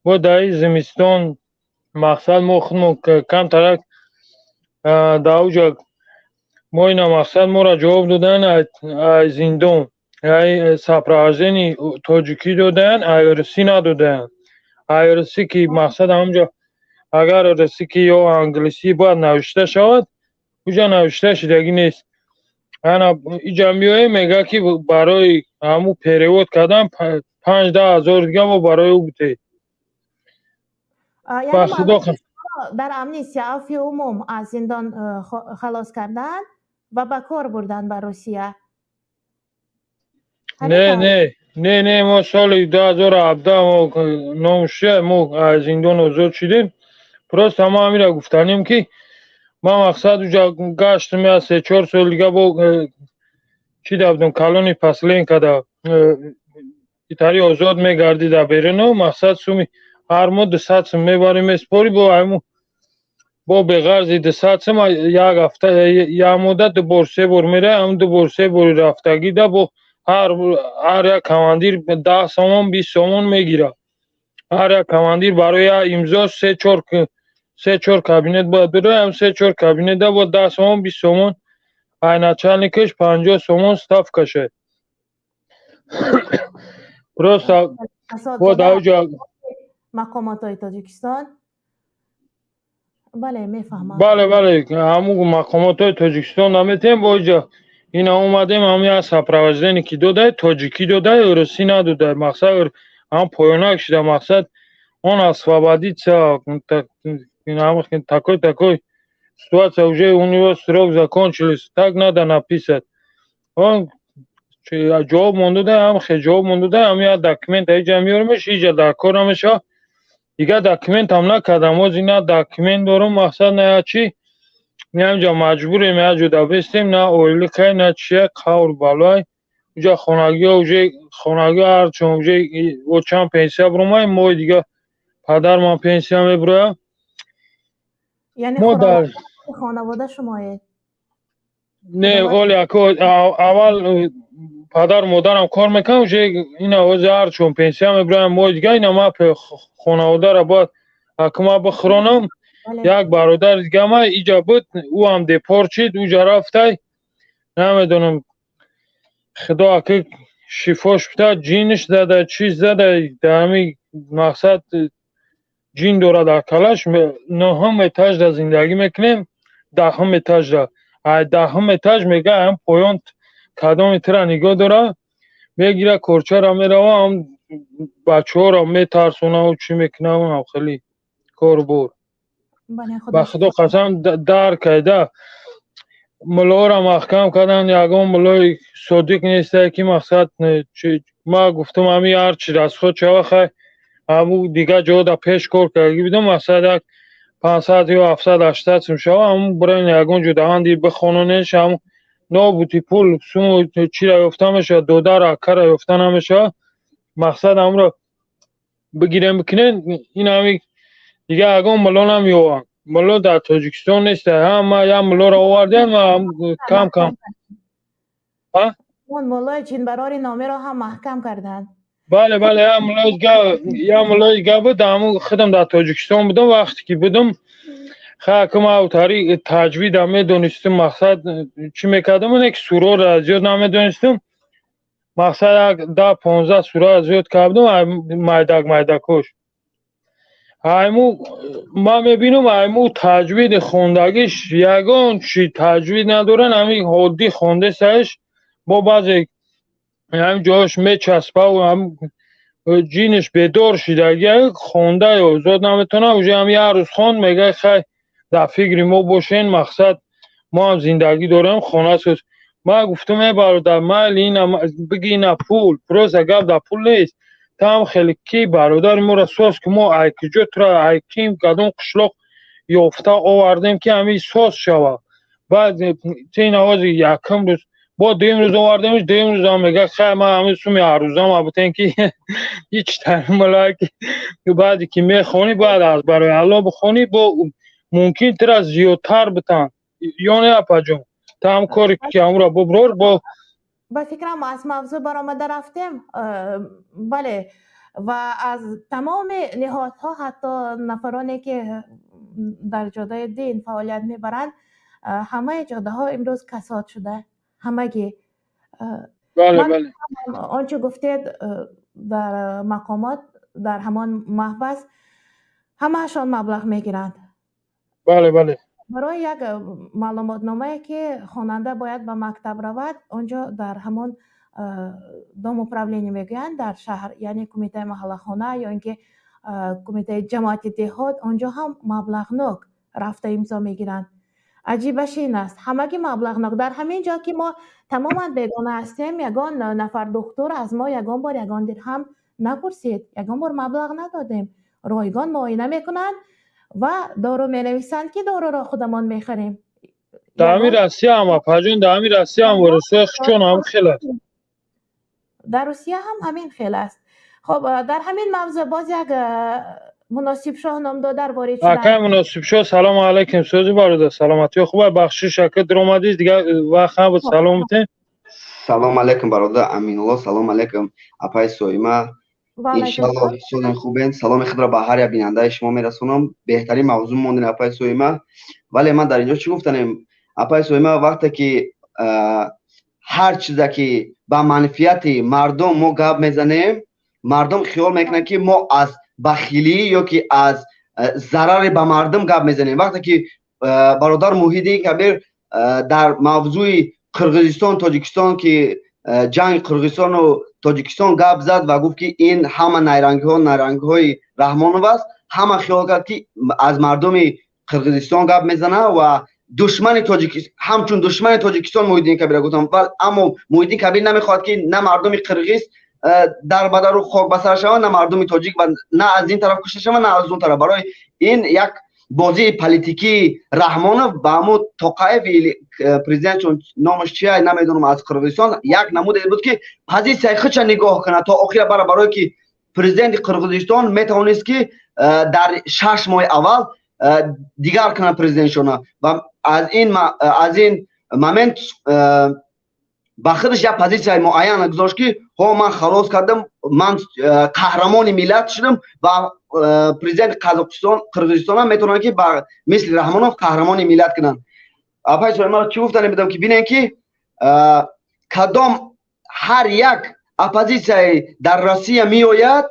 با دایی زمستان مقصد ما خودمون کم ترک در اوجا ما این مقصد ما را جواب دادن از زندان سپراهزینی تاجیکی دادن، ایرسی ندادن. ایرسی که مقصد همونجا اگر ایرسی که یا انگلیسی باید نوشته شود اونجا نوشته شدگی نیست. این جمعیه میگه که برای همون پیروود کردن 5-10 هزار دیگه با برای او بوده. یعنی در امنیستی عفو عموم از زندان خلاص کردن و به کار بردن به روسیه. نه ما سال 2017 ما نامشه ما از زندان آزاد شدیم. پراست همه همین را گفتنیم که ما مقصد اونجا گشتم از 3-4 سال دیگه با چی دابدم کلونی پسلین کده ایتاری آزاد میگردی در بیرون. مقصد سومی هر ماه 200 سوم میبریم اسپاری با بغرزی 200 سوم یک هفته یک مدت 2 بار میره. هم 2 بار رفتگی ده با هر یک کماندیر 10 سوم 20 سوم میگیره. هر یک کماندیر برای امضا 3-4 کابینت باید بره. هم 3-4 کابینت ده با 10 سوم 20 سوم نچلنیکش 50 سوم استاف کشه. راست با مقامات های تاجیکستان بله میفهمم. بله همون مقامات های تاجیکستان نمیتیم با اینجا اینا اومدیم همین از سپروجدنی که داده تاجیکی داده روسی نداده مقصد هم پایانک شده مقصد он освободится такой ситуация уже у него срок закончился так надо написать он جواب مونده هم خیلی جواب مونده هم یا داکیمنت اینجا میارمش اینجا در کارمش ها دیگه داکیمنت هم نکردم از اینا داکیمنت دارم مقصد نه چی نه اینجا مجبوریم یا جدا بستیم نه اویلکه نه چیه قور بالای اینجا خانگی ها خانگی هر چون او چند پنسیه برمای ما دیگه پدر من پنسیه میبره یعنی ما در خانواده شمایید؟ نه اولی اول پدر مادرم کار میکنم اینا اوز هر چون پنسیه میبره ما دیگه اینا ما خانواده را باید حکمه بخرانم یک برادر دیگه ما اینجا بود او هم دیپارچید اوجا رفته نمیدونم خدا که شفاش بده جینش زده چیز زده در همین مقصد جین داره در کلش نهم اتاج در زندگی میکنیم دهم اتاج در دهم اتاج میگه هم پایان کدام تر نگاه داره میگیره کرچه را میره و هم بچه ها را میترسونه و چی میکنه و هم خیلی کار بور به خدا قسم در کده ملا را محکم کردن یکم ملای صادق نیسته که مقصد ما گفتم همین هرچی از خود چه وقت همو دیگه جا در پیش کار کردی بیدم مقصد یک 500 یا 700 800 سمشه همو برای یکم جدا هندی بخوننش همو نابوتی پول سومو چی را یفته میشه دوده را که را یفته نمیشه مقصد همو را بگیرم بکنن این همی دیگه یکم ملا نمیوان ملا در تاجیکستان نیسته هم یا ملا را آوردیم کم کم اون ملای جنبراری نامی را هم محکم کردن بله یا ملای گه بود همون خودم در تاجیکستان بودم وقتی که بودم خیلی او طریق تجوید هم میدونستم مقصد چی میکردم اونه که سوره را زیاد نمیدونستم مقصد 10-15 سوره را زیاد کردم میدکش ما میبینم تجوید خوندگیش یگان چی تجوید ندارن همین حادی خونده سهش با بعضی همین جاش میچسبه و هم جینش بیدار شده یک خونده یا زود نمیتونه اوجه هم یه روز خوند میگه خیلی در فکر ما باشین مقصد ما هم زندگی داریم خونه سوز ما گفتم ای برادر مال این بگی نه پول پروز اگر در پول نیست تا هم خیلی کی برادر ما را سوز که ما ایکی را ایکیم کدوم قشلق یافته آوردیم که همین سوز شوه بعد این آواز یکم روز با دویم روز آوردیمش دویم روز هم میگه خیلی من همین سومی هر روز هم بودن که هیچ تحمل که بعدی که میخونی باید از برای الله بخونی با ممکن تر از زیادتر بتن یا نه اپا جون تا هم کاری که همون را ببرور با فکرم از موضوع برآمده رفتیم بله و از تمام نهادها حتی نفرانی که در جادای دین فعالیت میبرند همه جاده ها امروز کساد شده همگی بله آنچه گفتید در مقامات در همان محبس همهشان مبلغ میگیرند بله برای یک معلومات نامه که خواننده باید به مکتب رود اونجا در همون دوم اپراولینی میگویند در شهر یعنی کمیته محله خانه یا اینکه کمیته جماعت دهات اونجا هم مبلغناک رفته امضا میگیرند عجیبش این است همگی مبلغناک در همین جا که ما تماما بیگانه هستیم یگان نفر دکتر از ما یگان بار یگان درهم نپرسید یگان بار مبلغ ندادیم رایگان معاینه میکنند و دارو می نویسند که دارو را خودمان میخریم در روسیه هم اپاجون در روسیه هم ورسه چون هم خیلی در روسیه هم همین خیلی است خب در همین موضوع باز یک مناسب شاه نامدار در وارد شدن اکای مناسب شاه سلام علیکم سوزی برادر سلامتی خوبه بخشش که در اومدید دیگه وقت بود سلام بتین سلام علیکم برادر امین الله سلام علیکم اپای سویما انشالله سودن خوبین سلام خود را به هر یک بیننده شما میرسونم بهترین موضوع موندین اپای سویما ولی من در اینجا چی گفتم اپای سویما وقتی که هر چیزی که با منفیت مردم ما گپ میزنیم مردم خیال میکنن که ما از بخیلی یا که از ضرر به مردم گپ میزنیم. وقتی که برادر موحیدی کبیر در موضوع قرقیزستان تاجیکستان که جنگ قرقیزستان و تاجیکستان گپ زد و گفت که این همه نیرنگ های رحمانوف است، همه خیال کرد که از مردم قرقیزستان گپ میزنه و دشمن تاجیکستان، همچون دشمن تاجیکستان موحیدین کبیر گفتم. اما موحیدین کبیر نمیخواد که نه مردم قرقیز در بدر و خاک بسر شوند، نه مردم تاجیک و نه از این طرف کشته شوند نه از اون طرف. برای این یک بازی پلیتیکی رحمانوف با همون توقایف پرزیدنت چون نامش چیه نمیدونم از قرقیزستان یک نمود بود که پوزیسیون خودش نگاه کنه تا آخر برای که پرزیدنت قرقیزستان میتونست که در 6 ماه اول دیگر کنه پرزیدنت شونه و از این مومنت با خودش یک پوزیسیون معین گذاشت که ها من خلاص کردم، من قهرمان ملت شدم و پرزیدنت قرقیزستان هم میتونن که با مثل رحمانوف قهرمان ملت کنن. اپای سویما چی گفتن میدم که ببینن که کدام هر یک اپوزیسیون در روسیه میآید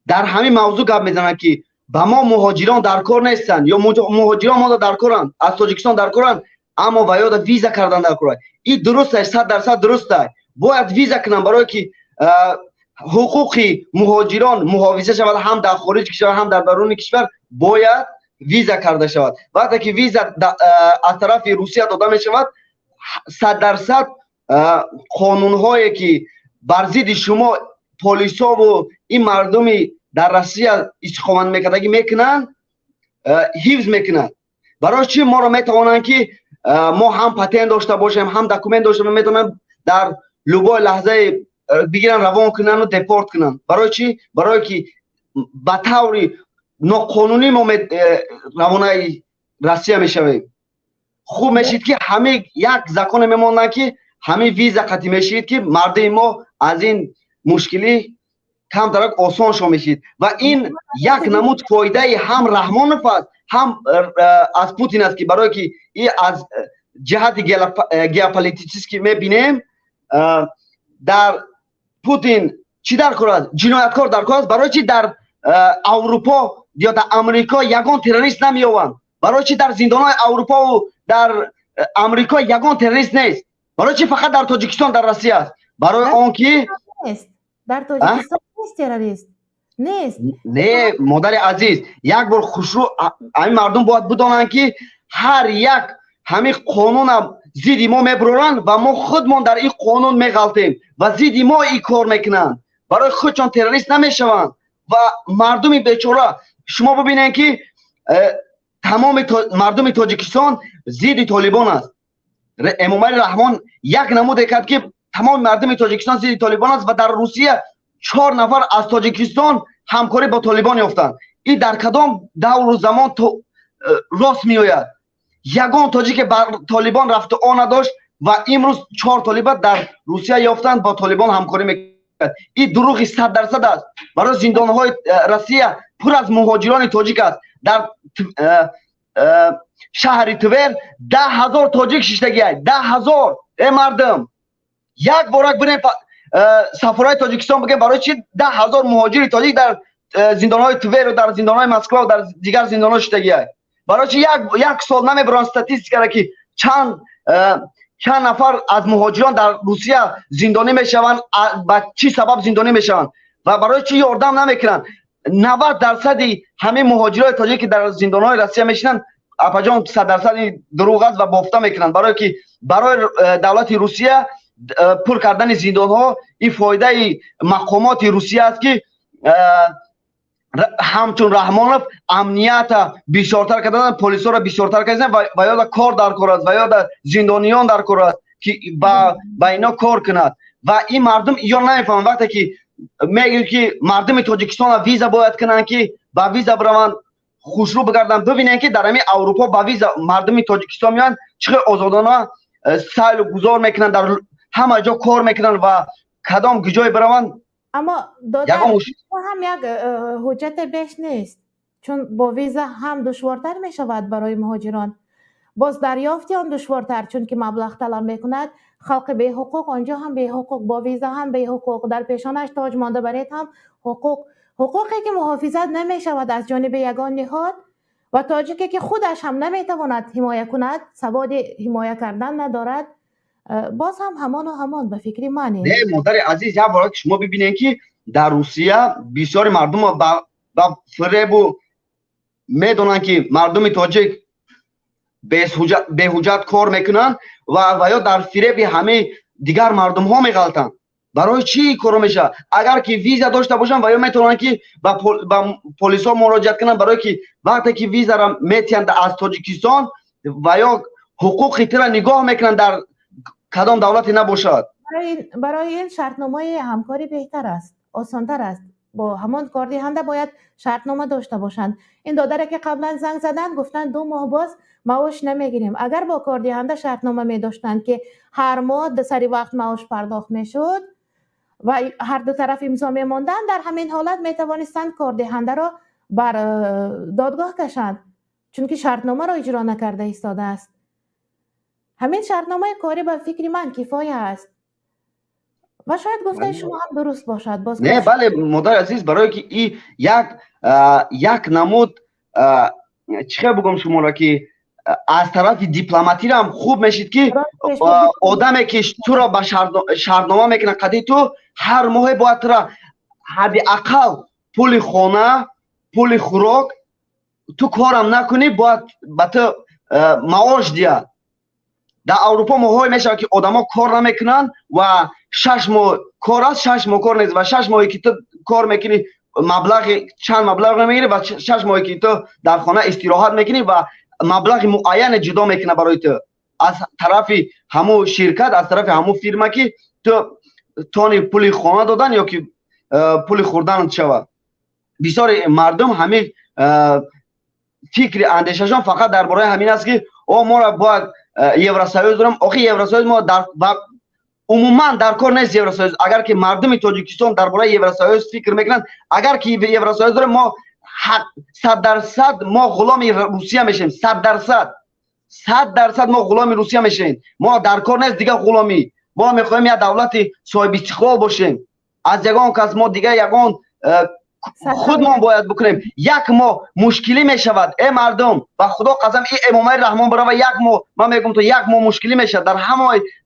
در همین موضوع گپ میزنن که با ما مهاجران در کار نیستن یا مهاجران ما در کارن، از تاجیکستان در کارن اما باید ویزا کردن در کار. این درست است، 100% درست است. باید ویزا کنن برای که حقوق مهاجران محافظه شود، هم در خارج کشور هم در درون کشور باید ویزا کرده شود. وقتی که ویزا از طرف روسیه داده می شود 100% قانون هایی که بر ضد شما پلیس ها و این مردمی در روسیه استقامت میکردگی میکنن حفظ میکنن. برای چی ما را میتوانند که ما هم پتنت داشته باشیم هم دکومنت داشته باشیم، میتونن در لوبای لحظه بگیرن روان کنن و دپورت کنن. برای چی؟ برای که به طور ناقانونی ما روانه روسیه میشویم. خوب میشید که همه یک زکان میمونن که همه ویزا قطعی میشید که مردم ما از این مشکلی کم درک آسان شو میشید و این یک نمود فایده هم رحمانوف است هم از پوتین است که برای که این از جهت گیوپولیتیکس که میبینیم در پوتین چی در کار است؟ جنایتکار در کار است. برای چی در اروپا یا در امریکا یگان تروریست نمیآوند؟ برای چی در زندانهای اروپا و در امریکا یگان تروریست نیست؟ برای چی فقط در تاجیکستان در روسیه است؟ برای آنکه در تاجیکستان نیست تروریست نیست. نه مادر عزیز، یک بار خوشرو همین مردم باید بدانند که هر یک همین قانون زیدی ما میبرن و ما خودمون در این قانون میغلطیم و زیدی ما این کار میکنن. برای خودشان تروریست نمیشوند و مردم بیچاره. شما ببینید که تمام مردم تاجیکستان زید طالبان است. امامعلی رحمان یک نمود کرد که تمام مردم تاجیکستان زید طالبان است و در روسیه 4 نفر از تاجیکستان همکاری با طالبان یافتند. این در کدام دور و زمان راست میآید؟ یگان تاجیک بر طالبان رفت آن نداشت و امروز 4 طالبان در روسیه یافتند با طالبان همکاری میکرد. این دروغ 100% است. برای زندانهای روسیه پر از مهاجران تاجیک است. در شهر تور 10,000 تاجیک شیشتگی است. 10,000 مردم یک بارک برین سفرهای تاجیکستان بگه برای چی 10,000 مهاجر تاجیک در زندانهای تور و در زندانهای مسکو و در دیگر زندانها شیشتگی است؟ برای چی یک سال نمیبرن استاتستیکا که چند نفر از مهاجران در روسیه زندانی میشوند، با چی سبب زندانی میشوند و برای چی یاردم نمیکنن؟ 90% همه مهاجرای تاجیک که در زندانهای روسیه میشینن اپاجان 100% دروغ است و بافته میکنن. برای که برای دولت روسیه پر کردن زندان ها این فایده مقامات روسیه است که همچون رحمانوف امنیت بیشتر کردن، پلیس ها را بیشتر کردن و یاد کار در کار است و یاد زندانیان در کار است که با اینا کار کند و این مردم یا نمیفهمند. وقتی که میگن که مردم تاجیکستان ویزا باید کنن که با ویزا برون خوشرو بگردن، ببینن که در همین اروپا با ویزا مردم تاجیکستان میان چقدر آزادانه سیل گذار میکنن، در همه جا کار میکنن و کدام جای برون. اما دادن هم یک حجت بیش نیست، چون با ویزا هم دشوارتر می شود برای مهاجران، باز دریافتی آن دشوارتر چون که مبلغ طلب میکند. خلق به حقوق آنجا هم به حقوق، با ویزا هم به حقوق، در پیشانش تاج مانده برایت هم حقوقی که محافظت نمی شود از جانب یگان نهاد و تاجیکی که خودش هم نمی تواند حمایت کند، سواد حمایت کردن ندارد، باز هم همان و همان به فکر منه. نه مادر عزیز، یک بار که شما ببینید که در روسیه بسیار مردم با فریب و میدونن که مردم تاجیک به حجت کار میکنن و یا در فریب همه دیگر مردم ها میغلطن. برای چی کار میشه؟ اگر که ویزا داشته باشن و یا میتونن که با پلیس ها مراجعت کنن، برای که وقتی که ویزا را میتیند از تاجیکستان و یا حقوق تیرا نگاه میکنن در کدام دولتی نباشد. برای این شرطنامه همکاری بهتر است، آسانتر است. با همان کاردهنده باید شرطنامه داشته باشند. این دادره که قبلا زنگ زدن گفتن 2 ماه باز معاش نمیگیریم. اگر با کاردهنده شرطنامه می داشتند که هر ماه در سری وقت معاش پرداخت میشد و هر دو طرف امضا میماندن، در همین حالت می توانستند کاردهنده را بر دادگاه کشند، چون که شرطنامه را اجرا نکرده ایستاده است. همین شرطنامه کاری به فکر من کفایه است و شاید گفته شما هم درست باشد. نه بله مادر عزیز، برای که این یک نمود چه بگم شما را که از طرف دیپلماتی را هم خوب میشید که آدمی که تو را به شرطنامه میکنه قضیه تو هر ماه باید را حداقل پول خانه، پول خوراک، تو کارم نکنی باید به تو معاش دید. در اروپا ماهایی میشه که آدما کار نمیکنن و 6 ماه کار است، 6 ماه کار نیست و 6 ماهی که تو کار میکنی مبلغ چند مبلغ نمیگیری و 6 ماهی که تو در خانه استراحت میکنی و مبلغ معین جدا میکنه برای تو از طرف همو شرکت، از طرف همو فیرما که تو تونی پول خانه دادن یا که پول خوردن شود. بسیار مردم همین فکر اندیششان فقط درباره همین است که ما را باید یوراسیوز دارم. آخه یوراسیوز ما در عموما در کار نیست. یوراسیوز اگر که مردم تاجیکستان درباره یوراسیوز فکر میکنن، اگر که یوراسیوز دارم ما 100% ما غلام روسیه میشیم. 100% ما غلام روسیه میشیم. ما در کار نیست دیگه غلامی. ما میخوایم یک دولت صاحب استقلال باشیم. از یگان کس ما دیگه یگان خودمان باید بکنیم. یک ما مشکلی میشود ای مردم و خدا قسم این امامای رحمان برای یک ما، من میگم تو یک ما مشکلی میشود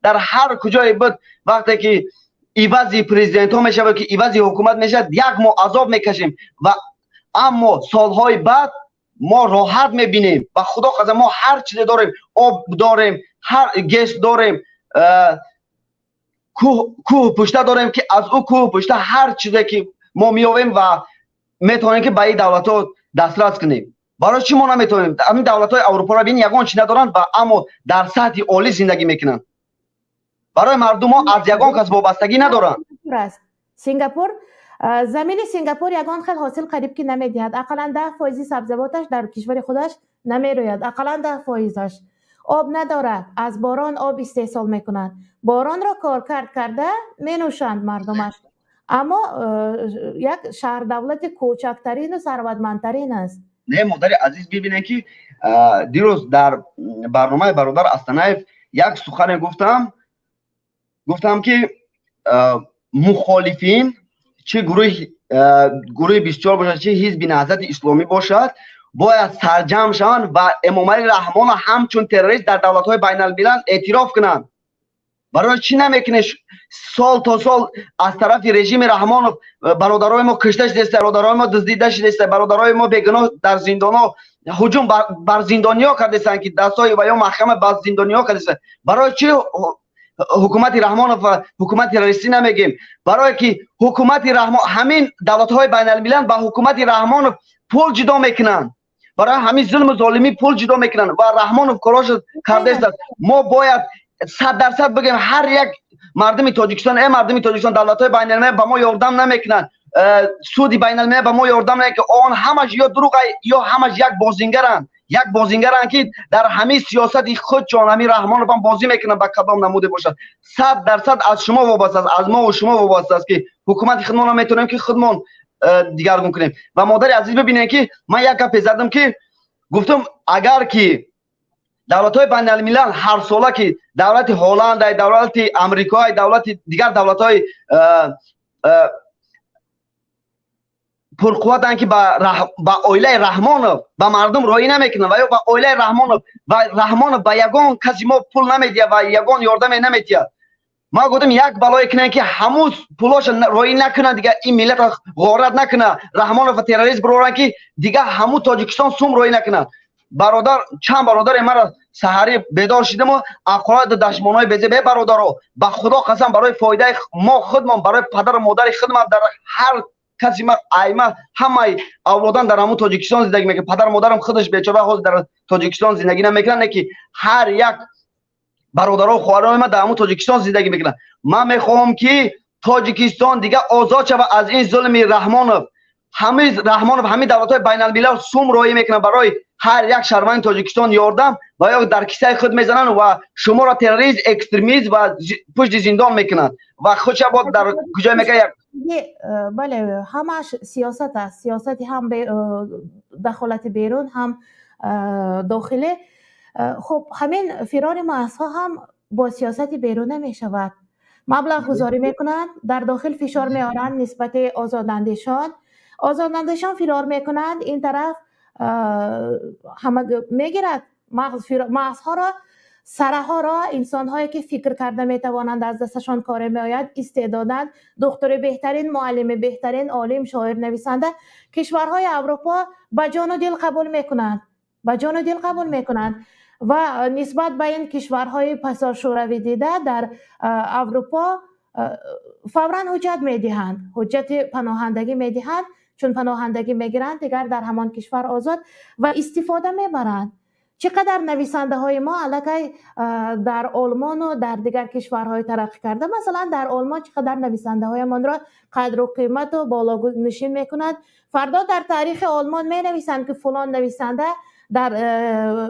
در هر کجای بود. وقتی که ایوازی پرزیدنت ها میشود که ایوازی حکومت میشود، یک ما عذاب میکشیم و اما سالهای بعد ما راحت میبینیم و خدا قسم ما هر چیز داریم، آب داریم، هر گس داریم، کوه پشته داریم که از او کوه پشته هر چیزی که ما میاویم و میتونیم که به این دولت ها دسترس کنیم. برای چی ما نمیتونیم؟ همین دولت های اروپا را بین یگان چی ندارن و اما در سطح عالی زندگی میکنن. برای مردم ها از یگان کس وابستگی ندارن. سنگاپور، زمین سنگاپور یگان خیلی حاصل قریب که نمیدهد. اقلا 10% سبزواتش در کشور خودش نمیروید. اقلا 10%. آب ندارد، از باران آب استحصال میکنند. باران را کار کرده می نوشند مردمش. اما یک شهر دولت کوچکترین و ثروتمندترین است. نه مادر عزیز، ببینید که دیروز در برنامه برادر استنایف یک سخن گفتم که مخالفین چه گروه بسیار باشد، چه حزب نهضت اسلامی باشد، باید سرجم شوند و امامه رحمان همچون تروریست در دولت‌های بین الملل اعتراف کنند. برای چی نمیکنه سال تا سال از طرف رژیم رحمانov برادرای ما کشته شده، برادرای ما دزدیده شده، برادرای ما بیگناه در زندان‌ها هجوم بر زندانی‌ها کرده که دستای و یا محکمه بر زندانی‌ها کرده. برای چی حکومت رحمانov و حکومت تروریستی نمیگیم؟ برای که حکومت رحمان همین دولت‌های بین الملل با حکومت رحمانov پول جدا میکنن، برای همین ظلم و ظالمی پول جدا میکنن و رحمانov کاراش کرده است. ما باید 100% بگیم هر یک مردم تاجیکستان، مردم تاجیکستان دولت‌های بین الملل به ما یاردم نمیکنن، سودی بین الملل به ما یاردم نمیکنه. آن همش یا دروغ یا همش یک بازیگرن که در همه سیاست خودشان همین رحمانov هم بازی میکنن به کدام نموده باشد. 100% از شما وابسته است، از ما و شما وابسته است که حکومت خودمان هم میتونیم که خودمان دیگرگون کنیم. و مادر عزیز ببینید که من یک گپ زدم که گفتم اگر که دولت‌های بین الملل هر ساله که دولت هلند، دولت آمریکا، دولت دیگر دولت‌های پرقوتن که با اویله رحمانov با مردم روی نمیکنن و یا با اویله رحمانov و رحمانov با یگان کسی ما پول نمیدیه و یگان یاردم نمیدیه. ما گفتم یک بلای کنن که همون پولاش روی نکنن دیگه این ملت غارت نکنه. رحمانov و تروریست برورن که دیگه همون تاجیکستان سوم روی نکنن. برادر چند برادر مرا سحری بیدار شدم و اقرار دشمنای بزه به برادرو با خدا قسم برای فایده ما خودمان برای پدر و مادر خودمان در هر کسی ما ایما همه اولادان در همون تاجیکستان زندگی میکنه. پدر و مادرم خودش بیچاره خود در تاجیکستان زندگی نمیکنن که هر یک برادرها و خواهرای ما در همون تاجیکستان زندگی میکنن. من میخوام که تاجیکستان دیگه آزاد شود از این ظلم رحمانov. همه دولت‌های بین الملل سوم روی میکنن برای هر یک شهروند تاجیکستان یاردم و یا در کیسه خود میزنن و شما را تروریست اکستریمیست و پشت زندان میکنن و خودش با در کجا میگه بله همش سیاست است. سیاستی هم دخالت بیرون هم داخلی. خب همین فرار ماسها هم با سیاست بیرون نمیشود. مبلغ گذاری میکنند در داخل فشار میارند نسبت آزاداندیشان فرار میکنند این طرف همه میگیرد مغزها را سرها را انسان هایی که فکر کرده میتوانند از دستشان کار میآید استعدادند دکتر بهترین معلم بهترین عالم شاعر نویسنده کشورهای اروپا با جان و دل قبول میکنند و نسبت به این کشورهای پسا شوروی دیده در اروپا فوراً حجت میدهند حجت پناهندگی میدهند چون پناهندگی میگیرند دیگر در همان کشور آزاد و استفاده میبرند. چقدر نویسنده های ما الکی در آلمان و در دیگر کشورهای ترقی کرده مثلا در آلمان چقدر نویسنده های من را قدر و قیمت و بالا نشین میکند فردا در تاریخ آلمان می نویسند که فلان نویسنده در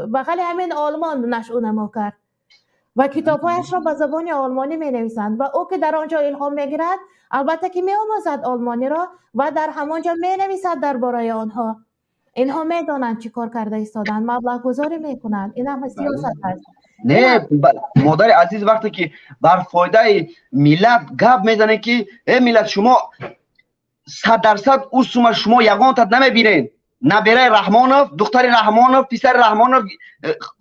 بغل همین آلمان نشأ نما کرد و کتابهایش را به زبان آلمانی می نویسند و او که در آنجا الهام میگیرد البته که می آموزد آلمانی را و در همانجا می نویسد درباره آنها. اینها میدانند چی کار کرده ایستادند مبلغ گذاری میکنند. این هم سیاست هست. نه مادر عزیز وقتی که بر فایده ملت گپ میزنه که ای ملت شما 100% او سوم شما یگان تد نمیبینین نبیره رحمانov دختر رحمانov پسر رحمانov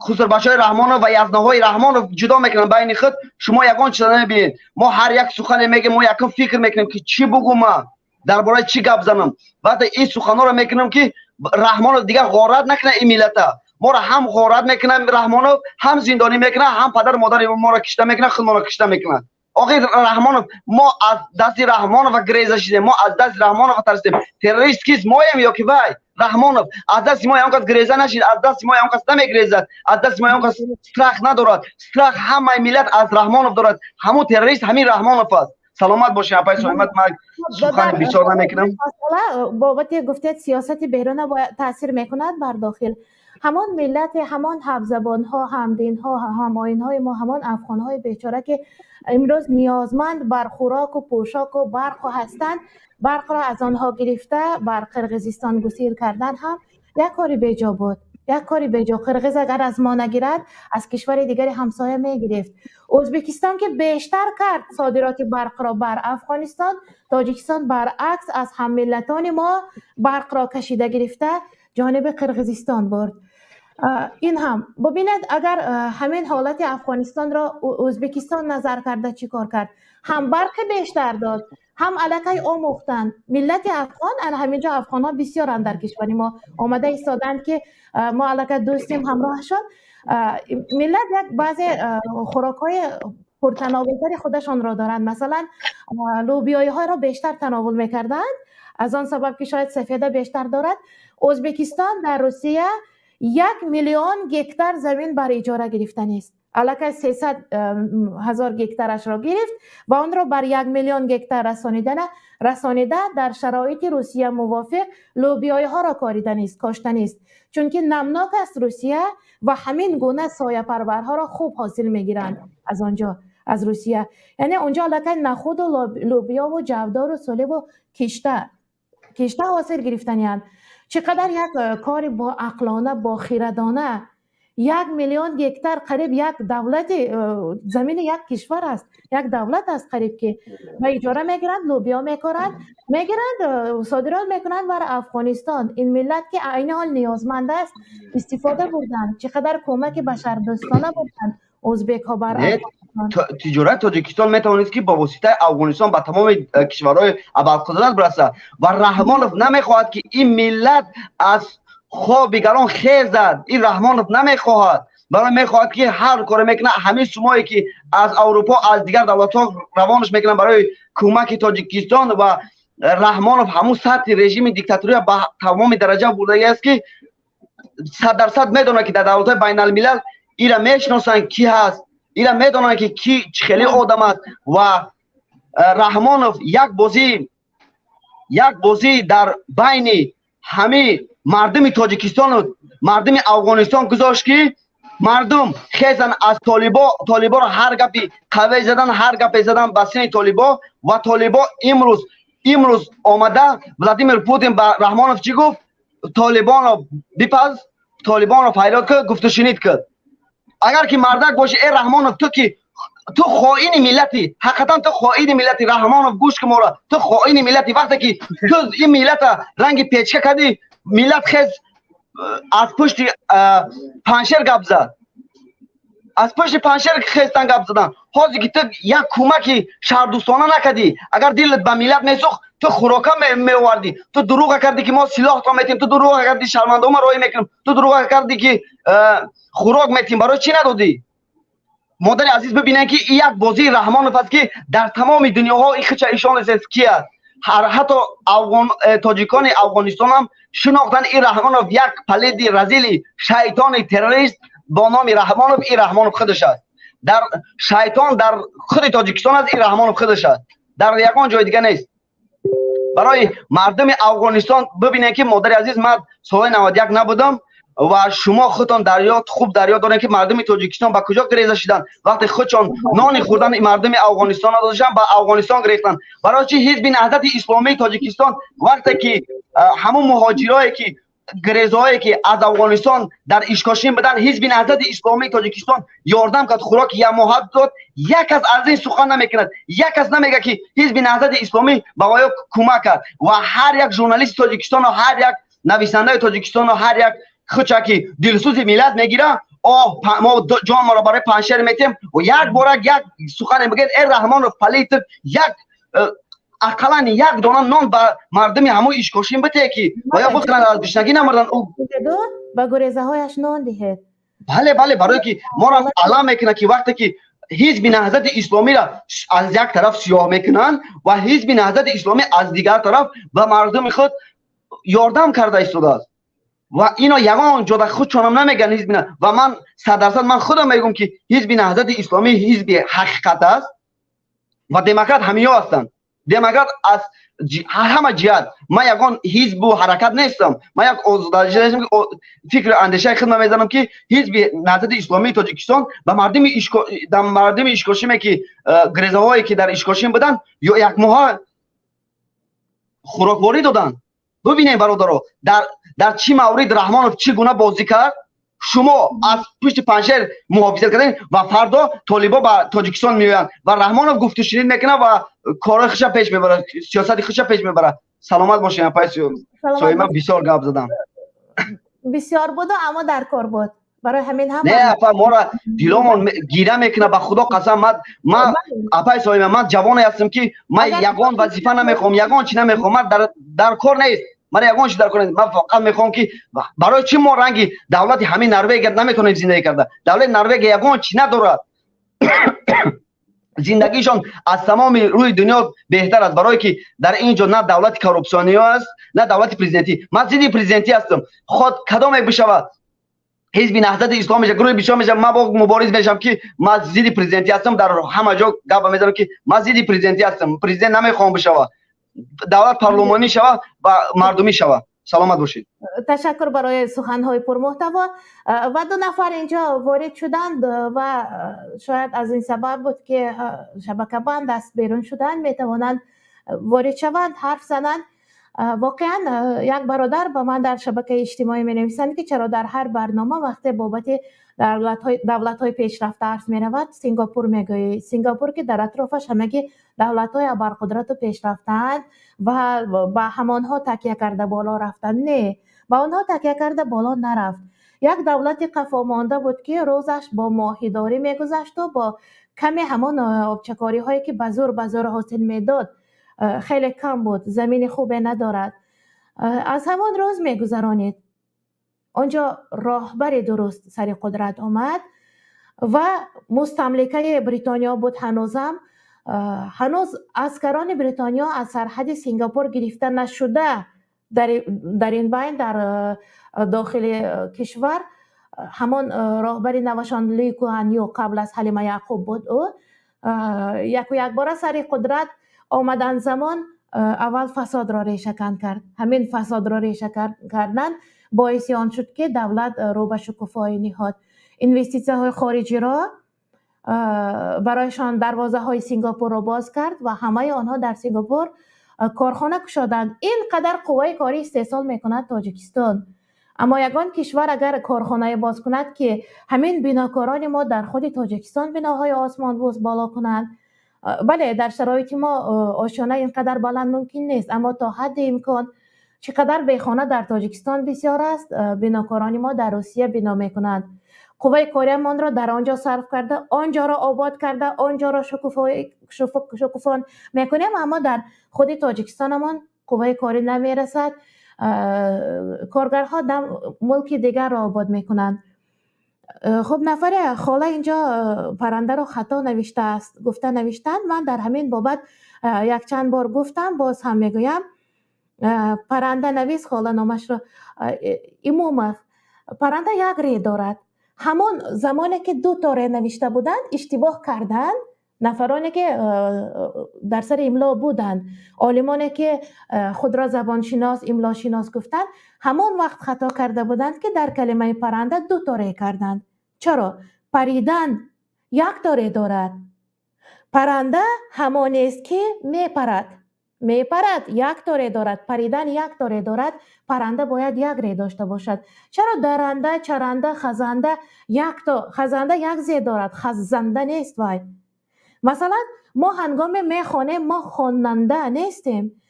خسروبچه‌های رحمانov و یزناهای رحمانov جدا میکنن بین خود شما یگان چیز نمیبینین. ما هر یک سخن میگیم ما یکم فکر میکنیم که چی بگم ما درباره چی گپ زنم وقتی این سخنا رو میکنم که رحمانov دیگه غارت نکنه این ملت ما را هم غارت میکنه رحمانov هم زندانی میکنه هم پدر مادر ما را کشته میکنه خود ما را کشته میکنه. آقای رحمانov ما از دست رحمانov گریزه شدیم ما از دست رحمانov ترسیدیم. تروریست کیست مایم یا که وای رحمانov از دست ما هم کس گریزه نشید از دست ما هم کس نمیگریزد از دست ما هم کس استراخ ندارد استراخ همه ملت از رحمانov دارد همون تروریست همین رحمانov است. سلامت باشین اپای سلامت من سخن بیچار نمیکنم. بابت گفتید سیاست بیرون تاثیر میکند بر داخل همان ملت همان هم زبان ها هم دین ها هم آیین های ما همان افغان های بیچاره که امروز نیازمند بر خوراک و پوشاک و برق هستند برق را از آنها گرفته بر قرقیزستان گسیل کردن هم یک کاری بیجا بود یک کاری بیجا. قرقیز اگر از ما نگیرد از کشور دیگری همسایه میگرفت. ازبکستان که بیشتر کرد صادرات برق را بر افغانستان تاجیکستان برعکس از هم ملتان ما برق را کشیده گرفته جانب قرقیزستان برد. این هم ببینید اگر همین حالت افغانستان را ازبکستان نظر کرده چی کار کرد هم برق بیشتر داد هم الکی آموختند ملت افغان همینجا افغان ها بسیار در کشور ما آمده ایستادند که ما الکی دوستیم همراهشان ملت یک بعضی خوراک های پرتناولتر خودشان را دارند مثلا لوبیایی ها را بیشتر تناول میکردند از آن سبب که شاید سفیده بیشتر دارد. ازبکستان در روسیه 1,000,000 گکتار زمین بر اجاره گرفتن است. الکی 300,000 گکتارش را گرفت و آن را بر 1,000,000 گکتار رسانیده در شرایط روسیه موافق لوبیای ها را کاشتن است چون که نمناک است روسیه و همین گونه سایه پرورها را خوب حاصل میگیرند از آنجا از روسیه. یعنی اونجا الکی نخود و لوبیا و جودار و سوله و کشته حاصل گرفتنیان. چقدر یک کاری با عقلانه با خیردانه 1 میلیون گکتار قریب یک دولت زمین یک کشور است، یک دولت است قریب که و اجاره میگیرند، لوبیا میکنند، میگیرند صادرات میکنند برای افغانستان. این ملت که عین حال نیازمند است استفاده بردن، چقدر کمک بشر دوستانه بودن ازبک ها بر نه، افغانستان. تجارت تاجیکستان میتوانست که با واسطه افغانستان به تمام کشورهای ابرقدرت برسه و رحمانов نمیخواهد که این ملت از خواب دیگران خیر زد. این رحمانов نمیخواهد، برای میخواهد که هر کار میکنه همه سومایی که از اروپا از دیگر دولت ها روانش میکنن برای کمک تاجیکستان و رحمانov همون سطح رژیم دیکتاتوری به تمام درجه برده است که 100% میدونه که در دولت بین الملل ایرا میشناسن کی هست، ایرا میدونن که کی خیلی آدم است و رحمانov یک بازی در بین همه مردم تاجیکستان و مردم افغانستان گذاشت که مردم خیزن از طالبا را هر گپی قوی زدن، هر گپی زدن به سین طالبا و طالبا امروز آمده ولادیمیر پوتین به رحمانov چی گفت؟ طالبان را بپز، طالبان را فریاد کرد، گفت و شنید کرد. اگر که مردک باشه ای رحمانov تو خائن ملتی، حقیقتا تو خائن ملتی. رحمانov گوش که مورا تو خائن ملتی. وقتی که تو این ملت رنگ پیچکه کردی، ملت خیز از پشت پنشر گپ زد، از پشت پنشر خیستن گپ زدن. حاضر که تو یک کمک شهردوستانه نکردی، اگر دلت به ملت میسوخت تو خوراکا میوردی، تو دروغ کردی که ما سلاح تا میتیم، تو دروغ کردی شرمنده ما روی میکنیم، تو دروغ کردی که خوراک میتیم، برای چی ندادی؟ مادر عزیز ببینن که یک بازی رحمانov است که در تمام دنیاها این خچ ایشان است کی است. حتی تاجیکان افغانستان هم شناختن این رحمانov یک پلید رزیل شیطان تروریست با نام رحمانov. این رحمانov خودش است، در شیطان در خود تاجیکستان است. این رحمانov خودش است، در یگان جای دیگه نیست. برای مردم افغانستان ببینن که مادر عزیز من سال 91 نبودم و شما خودتان خوب دریا دارین که مردم تاجیکستان با کجا گریزه شدن وقتی خودشان نان خوردن. مردم افغانستان داشتن با افغانستان گریختن. برای چی حزب نهضت اسلامی تاجیکستان وقتی که همون مهاجرایی که گریزهایی که از افغانستان در اشکاشین بدن، حزب نهضت اسلامی تاجیکستان یاردم کرد، خوراک یک ماه داد، یک از این سخن نمیکند، یک از نمیگه که حزب نهضت اسلامی به وای کمک کرد. و هر یک ژورنالیست تاجیکستان و هر یک نویسنده تاجیکستان و هر یک خچکی دلسوز ملت میگیره، ما جان ما را برای پنشر میتیم و یک بار یک سخن میگه ای رحمانov پلیت یک اقلا یک دانه نان به مردم همو اشکاشین بده که باید بخورن از گشنگی نمردن. او با گریزه هایش نان دهید. بله برای که ما را علام میکنه که وقتی که حزب نهضت اسلامی را از یک طرف سیاه میکنن و حزب نهضت اسلامی از دیگر طرف به مردم خود یاردم کرده ایستاده است و اینا یگان جدا خودشون نمیگن حزب نه. و من 100% من خودم میگم که حزب نهضت اسلامی حزب حقیقت است و دموکرات همیا هستند. دموکرات از همه جهت. ما یگان حزب و حرکت نیستم، ما یک آزادی فکر اندیشه خودم میزنم که حزب نهضت اسلامی تاجیکستان به مردم اشکاشی که گریزه‌هایی که در اشکاشی بودن یا یک ماه خوراکواری دادن. ببینید برادران در چی مورد رحمانov چی گونه بازی کرد. شما از پشت پنشر محافظت کردین و فردا طالبا به تاجیکستان میآیند و رحمانov گفت و شنید میکنه و کار خودش پیش میبره، سیاست خودش پیش میبره. سلامت باشین. پای من بسیار گپ زدم. بسیار بود اما در کار بود. برای همین هم نه اپا ما را دیلمون گیره میکنه. به خدا قسم من اپای سویم من جوانی هستم که من یگان وظیفه نمیخوام، یگان چی نمیخوام. من در کار نیست، من یگان چی در کار نیست. من فقط میخوام که برای چی ما رنگی دولت همین نروژ نمیتونیم زندگی کرده. دولت نروژ یگان چی نداره. زندگیشان از تمام روی دنیا بهتر است، برای که در اینجا نه دولت کورپسیونی است نه دولت پرزیدنتی. من ضد پرزیدنتی هستم. خود کدام یک بشود حزب نهضت اسلامی گروه بیشتر میشم، من با مبارز میشم که من ضد پرزیدنتی هستم. در همه جا گپ میزنم که من ضد پرزیدنتی هستم. پرزیدنت نمیخوام بشود، دولت پارلمانی شود و مردمی شود. سلامت باشید. تشکر برای سخنهای پرمحتوا. و دو نفر اینجا وارد شدند و شاید از این سبب بود که شبکه بند است بیرون شدن، میتوانند وارد شوند حرف زنند. واقعا یک برادر با من در شبکه اجتماعی می نویسند که چرا در هر برنامه وقت بابت دولت‌های پیشرفته عرض می‌رود سنگاپور میگویی. سنگاپور که در اطرافش همگی دولت‌های ابرقدرت و پیشرفته‌اند و به همانها تکیه کرده بالا رفتن. نه، با آنها تکیه کرده بالا نرفت. یک دولت قفا مانده بود که روزش با ماهیداری میگذشت و با کمی همان آبچکاری هایی که به زور حاصل میداد خیلی کم بود، زمین خوبی ندارد، از همان روز میگذرانید. آنجا راهبر درست سر قدرت آمد و مستملکه بریتانیا بود. هنوز اسکران بریتانیا از سرحد سنگاپور گرفته نشده. در این بین در داخل کشور همان راهبر نوشان لی کوهن یو قبل از حلیمه یعقوب بود. او یک بار سر قدرت آمدن زمان اول فساد را ریشه‌کن کرد. همین فساد را ریشه کردن باعث آن شد که دولت رو به شکوفایی نهاد. اینوستیسیون های خارجی را برایشان دروازه های سنگاپور را باز کرد و همه آنها در سنگاپور کارخانه گشادند. اینقدر قوه کاری استحصال میکند تاجیکستان. اما یگان کشور اگر کارخانه باز کند که همین بناکاران ما در خود تاجیکستان بناهای آسمان بوس بالا کنند. بله، در شرایط ما آشیانه اینقدر بلند ممکن نیست، اما تا حد امکان چقدر بیخانه در تاجیکستان بسیار است، بناکاران ما در روسیه بنا میکنند. قوه کاری ما را در آنجا صرف کرده، آنجا را آباد کرده، آنجا را شکوفان میکنیم، اما در خود تاجیکستان ما قوه کاری نمیرسد. کارگرها در ملک دیگر را آباد میکنند. خب نفر خاله اینجا پرنده رو خطا نوشته است، گفته نوشتن. من در همین بابت یک چند بار گفتم، باز هم میگویم. پرنده نویس خاله نامش رو امام پرنده یک ری دارد. همون زمانی که دو تا ری نوشته بودند اشتباه کردند نفرانی که در سر املا بودند، عالمانی که خود را زبان شناس املا شناس گفتند، همون وقت خطا کرده بودند که در کلمه پرنده دو تا ری کردند. چرا؟ پریدن یک تا ری دارد. پرنده همانی است که میپرد یک تا ری دارد. پریدن یک تا ری دارد. پرنده باید یک ری داشته باشد. چرا درنده، چرنده، خزنده یک تا؟ خزنده یک زی دارد، خزنده نیست. وای مثلا ما هنگام میخوانیم ما خواننده نیستیم،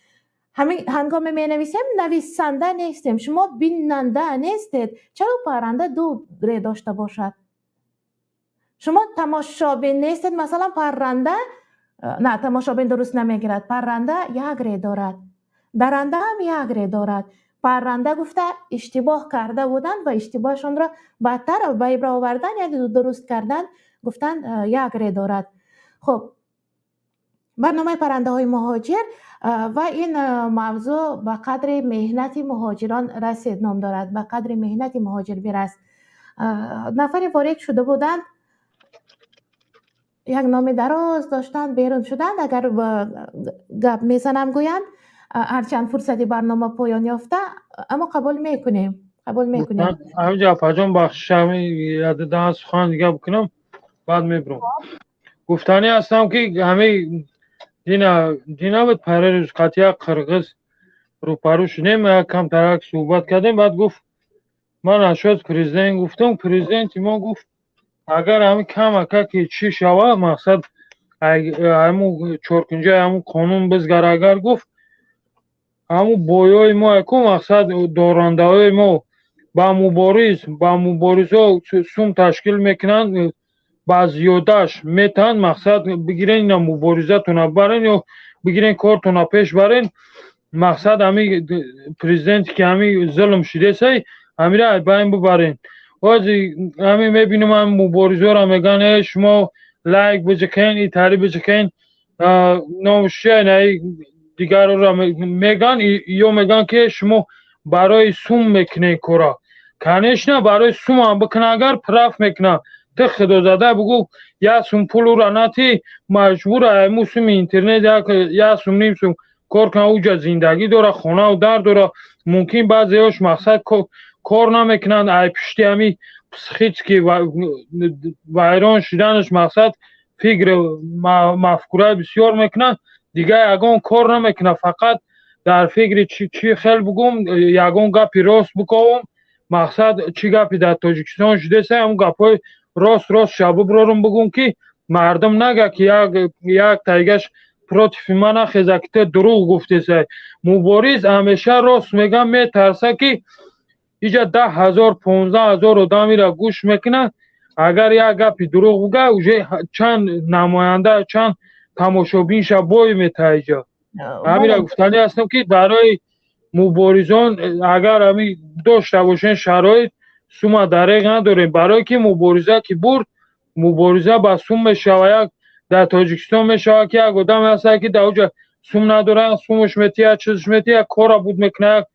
همین هنگام می نویسیم نویسنده نیستیم. شما بیننده نیستید. چرا پرنده دو ری داشته باشد؟ شما تماشابین نیستید. مثلا پرنده، نه تماشابین درست نمیگیرد. پرنده یک ری دارد، درنده هم یک ری دارد. پرنده گفته اشتباه کرده بودند و اشتباهشون را بدتر به ابر آوردن، یعنی درست کردن، گفتند یک ری دارد. خب برنامه پرنده های مهاجر و این موضوع به قدر مهنت مهاجران رسید نام دارد. به قدر مهنت مهاجر برست. نفر وارد شده بودند، یک نام دراز داشتند، بیرون شدند. اگر گپ میزنم گویند هرچند فرصتی برنامه پایان یافته، اما قبول میکنیم. همینجا فجان بخشم یاد دانس خواهند دیگه بکنم بعد میبرم. گفتنی هستم که همه دینا بود پره روز قطعه قرغز رو پرو شدیم، کم ترک صحبت کردیم. بعد گفت من اشواز پریزیدنت گفتم. پریزیدنت ما گفت اگر همه کم اکا که چی شوه، مقصد همون چورکنجه همون قانون بزگر، اگر گفت همون بایای ما اکو مقصد دارنده های ما با مبارز ها سوم تشکیل میکنن، با زیادش میتن مقصد بگیرین اینا مبارزتون برین یا بگیرین کارتون پیش برین. مقصد همی پریزیدنت که همی ظلم شده سی همی را باین ببرین. وازی همی میبینیم هم مبارزه را میگن شما لایک بجکین، ایتاری بجکین، نامشه نه دیگر را میگن، یا میگن که شما برای سوم میکنین کارا. کنش نه برای سوم هم بکنه، اگر پراف میکنه تخت دو زده بگو یا سوم پولو را نتی مجبور موسم اینترنت یا سوم نیم سوم کار کنه. اوجا زندگی داره، خونه و در داره. ممکن بعضی هاش مقصد کار نمیکنن، ای پشتی همی پسخیت که ویران شدنش مقصد فکر مفکوره بسیار میکنن. دیگه یگان کار نمیکنه، فقط در فکر چی خیل بگم، یگان گپی راست بکنم. مقصد چی گپی در تاجیکستان شده سه هم گپای راست شبو برارم بگم که مردم نگه که یک تایگش پروتیف من نخیزه که دروغ گفته سه مبارز همیشه راست میگم میترسه که ایجا 10,000 15,000 آدم را گوش میکنه اگر یک گپی دروغ بگه اوجه چند نماینده چند تماشابین شبای میته ایجا همین را گفتنی هستم که برای مبارزان اگر همی داشته باشین شرایط سوم دریغ نداریم برای که مبارزه که برد مبارزه با سوم میشه یک در تاجیکستان میشه که یک آدم هست که در اوجه سوم نداره سومش میتیه چیزش میتیه کار بود میکنه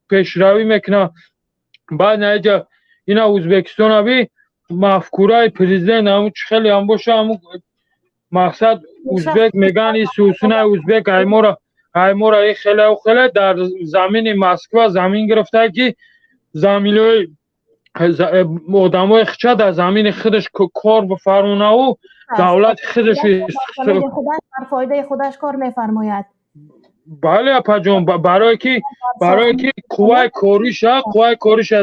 پیشروی میکنه بعد اینجا اینا ازبکستان همی مفکوره پریزیدنت همون چه خیلی هم باشه همون مقصد ازبک میگن این سوسونه ازبک ایمورا ای خیلی و خیلی در زمین مسکو زمین گرفته که زمین های آدم های خچه در زمین خودش کار بفرمونه و دولت خودش فایده خودش کار میفرماید بله اپا جان برای که قوای کاریش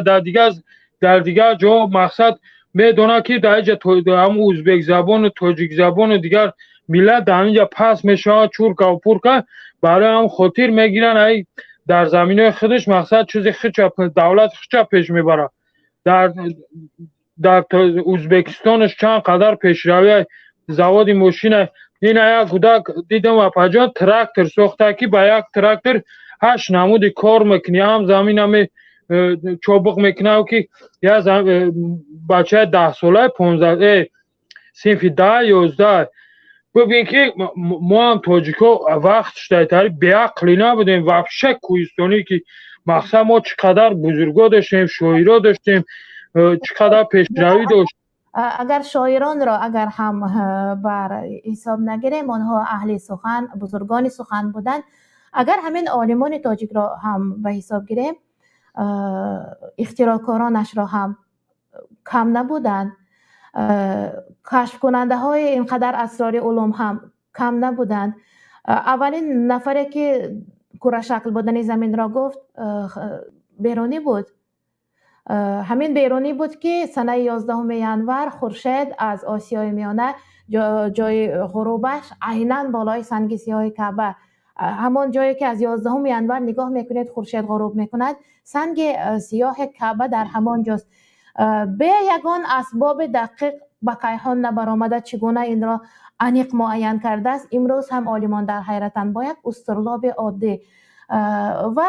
در دیگر جا مقصد میدونه که در اینجا هم ازبک زبان و تاجیک زبان و دیگر ملت در اینجا پس میشه چورکا و پورکا برای هم خاطر میگیرن ای در زمینه خودش مقصد چیزی دولت خچه پیش میبره در ازبکستانش چند قدر پیشروی زواد ماشین این یک کودک دیدم اپا جان تراکتور ساخته که با یک تراکتور 8 نمود کار میکنه هم زمین هم چابق میکنه و که یک بچه 10 ساله 15 صنف 10 11 ببین که ما هم تاجیکا وقت شده بیعقلی نبودیم وحشه کوهستانی که مقصد ما چقدر بزرگا داشتیم شاعرا داشتیم چقدر پیشروی داشت اگر شاعران را اگر هم بر حساب نگیریم آنها اهل سخن بزرگان سخن بودن اگر همین عالمان تاجیک را هم به حساب گیریم اختراعکارانش را هم کم نبودن کشف کننده های اینقدر اسرار علوم هم کم نبودن اولین نفری که کره شکل بودن زمین را گفت بیرونی بود همین بیرونی بود که سنه 11 ینور خورشید از آسیای میانه جای غروبش عیناً بالای سنگ سیاه کعبه همان جایی که از 11 ینور نگاه میکنید خورشید غروب میکند سنگ سیاه کعبه در همان جاست به یگان اسباب دقیق به کیهان نبرآمده چگونه این را انیق معین کرده است امروز هم عالمان در حیرتند با یک استرلاب عادی و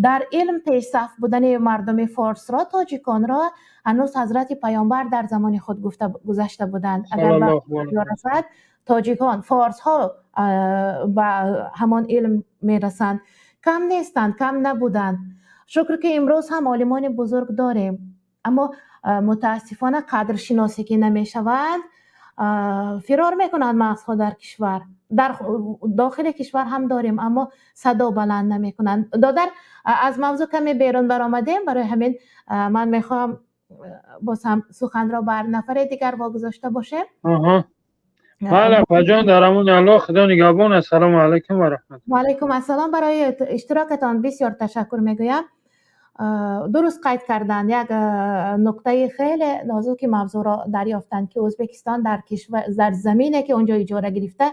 در علم پیشرفت بودن مردم فارس را تاجیکان را هنوز حضرت پیامبر در زمان خود گذشته بودند اگر به رسد تاجیکان فارس ها به همان علم میرسند کم نیستند کم نبودند شکر که امروز هم عالمان بزرگ داریم اما متاسفانه قدر شناسی که نمیشوند فرار میکنند مغزها در کشور در داخل کشور هم داریم اما صدا بلند نمیکنند دادر از موضوع کمی بیرون برآمدیم برای همین من میخوام باز هم سخن را بر نفر دیگر واگذاشته باشیم بله پجان درمون الله خدا نگهبان السلام علیکم و رحمت و علیکم السلام برای اشتراکتان بسیار تشکر میگویم درست قید کردن یک نکته خیلی نازک موضوع را دریافتند که ازبکستان در زمینی که اونجا اجاره گرفته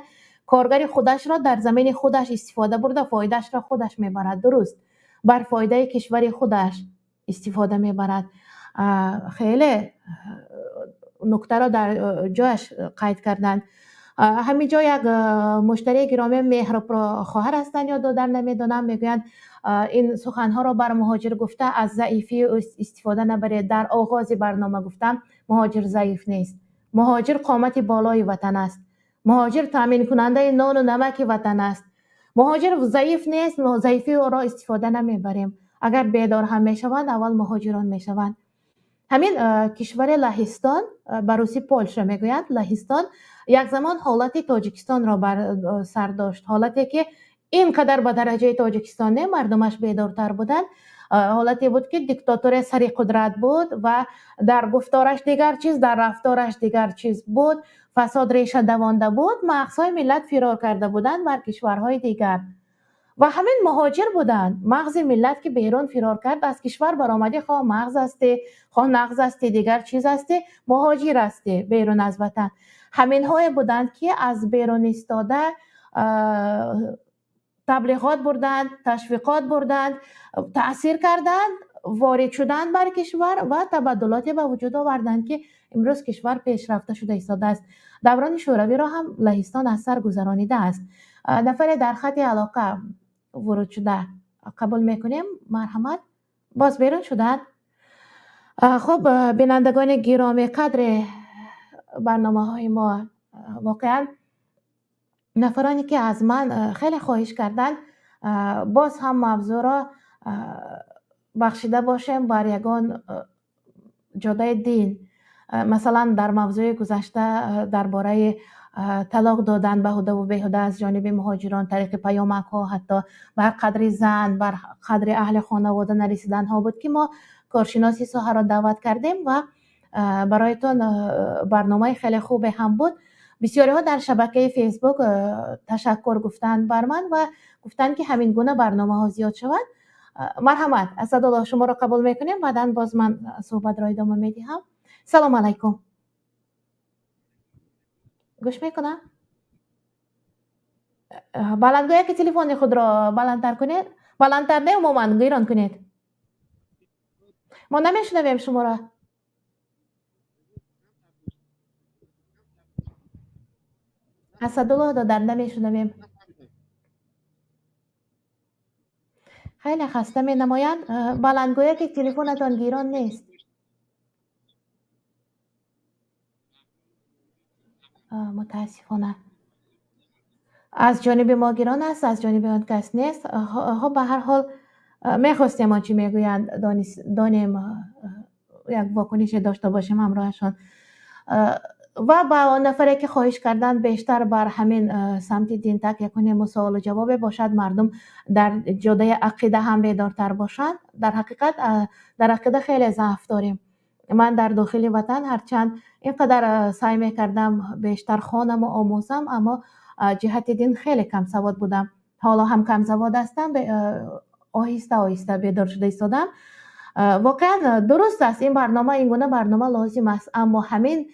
کارگر خودش را در زمین خودش استفاده برده فایدهش را خودش میبرد درست بر فایده کشور خودش استفاده میبرد خیلی نکته را در جایش قید کردند همینجا یک مشتری گرامی مهراب را خواهر هستند یا دادر نمیدونم میگویند این سخنها را بر مهاجر گفته از ضعیفی استفاده نبرید در آغاز برنامه گفتم مهاجر ضعیف نیست مهاجر قامت بالای وطن است مهاجر تامین کننده نان و نمک وطن است مهاجر ضعیف نیست ضعیفی را استفاده نمیبریم اگر بیدار هم میشوند اول مهاجران میشوند همین کشور لهستان به روسی پولشا میگویند لهستان یک زمان حالت تاجیکستان را بر سر داشت حالتی که اینقدر به درجه تاجیکستان نه مردمش بیدارتر بودند حالتی بود که دیکتاتور سری قدرت بود و در گفتارش دیگر چیز در رفتارش دیگر چیز بود فساد ریشه دوانده بود مغزهای ملت فرار کرده بودند بر کشورهای دیگر و همین مهاجر بودند. مغز ملت که بیرون فرار کرد از کشور برآمده، خواه مغز استی، خواه نغز استی، دیگر چیز استی، مهاجر استی بیرون از وطن. همین های بودند که از بیرون استاده تبلیغات بردند، تشویقات بردند، تأثیر کردند، وارد شدند بر کشور و تبدلاتی به وجود آوردند که امروز کشور پیشرفته شده ایستاده است. دوران شوروی را هم لهستان از سر گذرانیده است. نفر در خط علاقه ورود شده قبول میکنیم. مرحمت. باز بیرون شدند. خب بینندگان گرامی قدر برنامه های ما، واقعا نفرانی که از من خیلی خواهش کردند باز هم موضوع را بخشیده باشیم بر یگان جدای دین. مثلا در موضوع گذشته درباره طلاق دادن بهوده و بیهوده از جانب مهاجران طریق پیامک ها، حتی بر قدر زن، بر قدر اهل خانواده نرسیدن ها بود که ما کارشناسی ساحه را دعوت کردیم و برایتون برنامه خیلی خوب هم بود. بسیاری ها در شبکه فیسبوک تشکر گفتند بر من و گفتند که همین گونه برنامه ها زیاد شود. مرحمت. اسدالله شما را قبول میکنیم، بعدا باز من صحبت را ادامه میدهم. سلام علیکم. گوش میکنم؟ بلندگویی که تلفن خود را بلندتر کنید. بلندتر نه عموما گیران کنید. ما نمیشنویم شما را. اسدالله دادر نمیشنویم. خیلی خسته می نمایند. بلندگویی که تلفنتان گیران نیست. متاسفانه از جانب ما گیران است، از جانب آن کس نیست. ها به هر حال میخواستیم آنچه میگویند دانیم یک واکنش داشته باشیم همراهشان. و با نفری که خواهش کردن بیشتر بر همین سمت دین تکیه کنیم و سوال و جواب باشد، مردم در جدای عقیده هم بیدارتر باشند. در حقیقت در عقیده خیلی ضعف داریم. من در داخل وطن هرچند اینقدر سعی میکردم بیشتر خوانم و آموزم، اما جهت دین خیلی کم سواد بودم. حالا هم کم سواد هستم، آهسته آهسته بیدار شده ایستادم. واقعا درست است این برنامه، این گونه برنامه لازم است، اما همین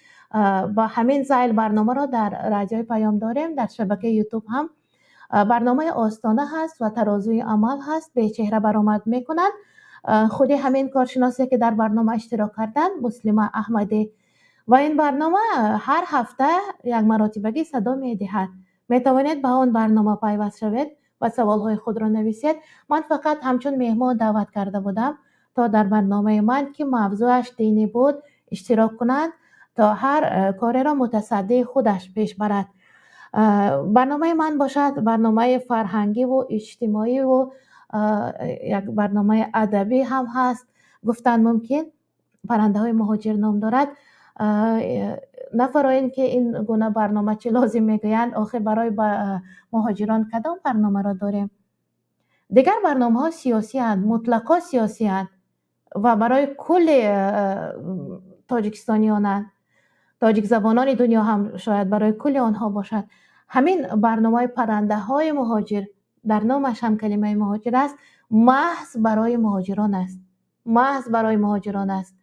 با همین زایل برنامه را در رادیوی پیام داریم. در شبکه یوتیوب هم برنامه آستانه هست و ترازوی عمل هست، به چهره برآمد میکنند. خودی همین کارشناسی که در برنامه اشتراک کردند، مسلمه احمدی، و این برنامه هر هفته یک مراتبگی صدا میدهد. میتوانید به آن برنامه پیوست شوید و سوالهای خود را نویسید. من فقط همچون مهمان دعوت کرده بودم تا در برنامه من که موضوعش دینی بود اشتراک کنند تا هر کاری را متصدی خودش پیش برد. برنامه من باشد برنامه فرهنگی و اجتماعی و یک برنامه ادبی هم هست. گفتن ممکن پرنده های مهاجر نام دارد. نفراین که این گونه برنامه چه لازم میگویند، آخر برای مهاجران کدام برنامه را داریم؟ دیگر برنامه ها سیاسی هستند، مطلقا سیاسی هستند و برای کل تاجیکستانیان، تاجیک زبانان دنیا هم شاید برای کل آنها باشد. همین برنامه پرنده های مهاجر، در نامش هم کلمه مهاجر است، محض برای مهاجران است. محض برای مهاجران است.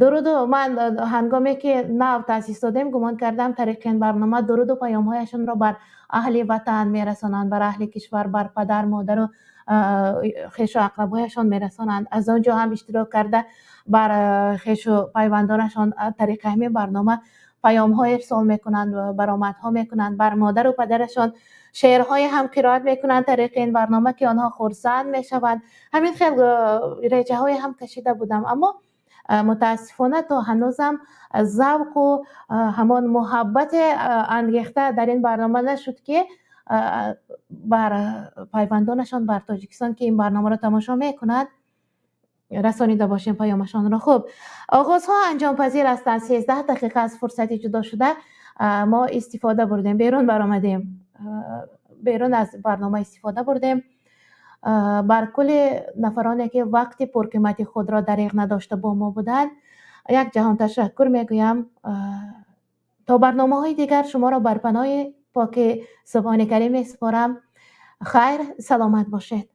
درود. من هنگامی که نو تاسیس دادیم گمان کردم طریق این برنامه درود و پیام هایشان را بر اهل وطن میرسانند، بر اهل کشور، بر پدر مادر و خویش و اقربایشان میرسانند. از آنجا هم اشتراک کرده بر خویش و پیوندانشان طریق همین برنامه پیام های ارسال میکنند و برآمدها میکنند. بر مادر و پدرشان شعرهای هم قرائت میکنند طریق این برنامه که آنها خرسند میشوند. همین خیلی ریجه های هم کشیده بودم، اما متاسفانه تا هنوزم ذوق و همان محبت انگیخته در این برنامه نشد که بر پیوندانشان بر تاجیکستان که این برنامه را تماشا میکنند رسانیده باشیم پیامشان را. خب آغازها انجام پذیر هستند. 13 دقیقه از فرصتی جدا شده ما استفاده بردیم، بیرون برآمدیم، بیرون از برنامه استفاده بردیم. بر کل نفرانی که وقت پرقیمتی خود را دریغ نداشته با ما بودند یک جهان تشکر میگویم. تا برنامه های دیگر شما را بر پناه پاک سبحان کریم میسپارم. خیر، سلامت باشید.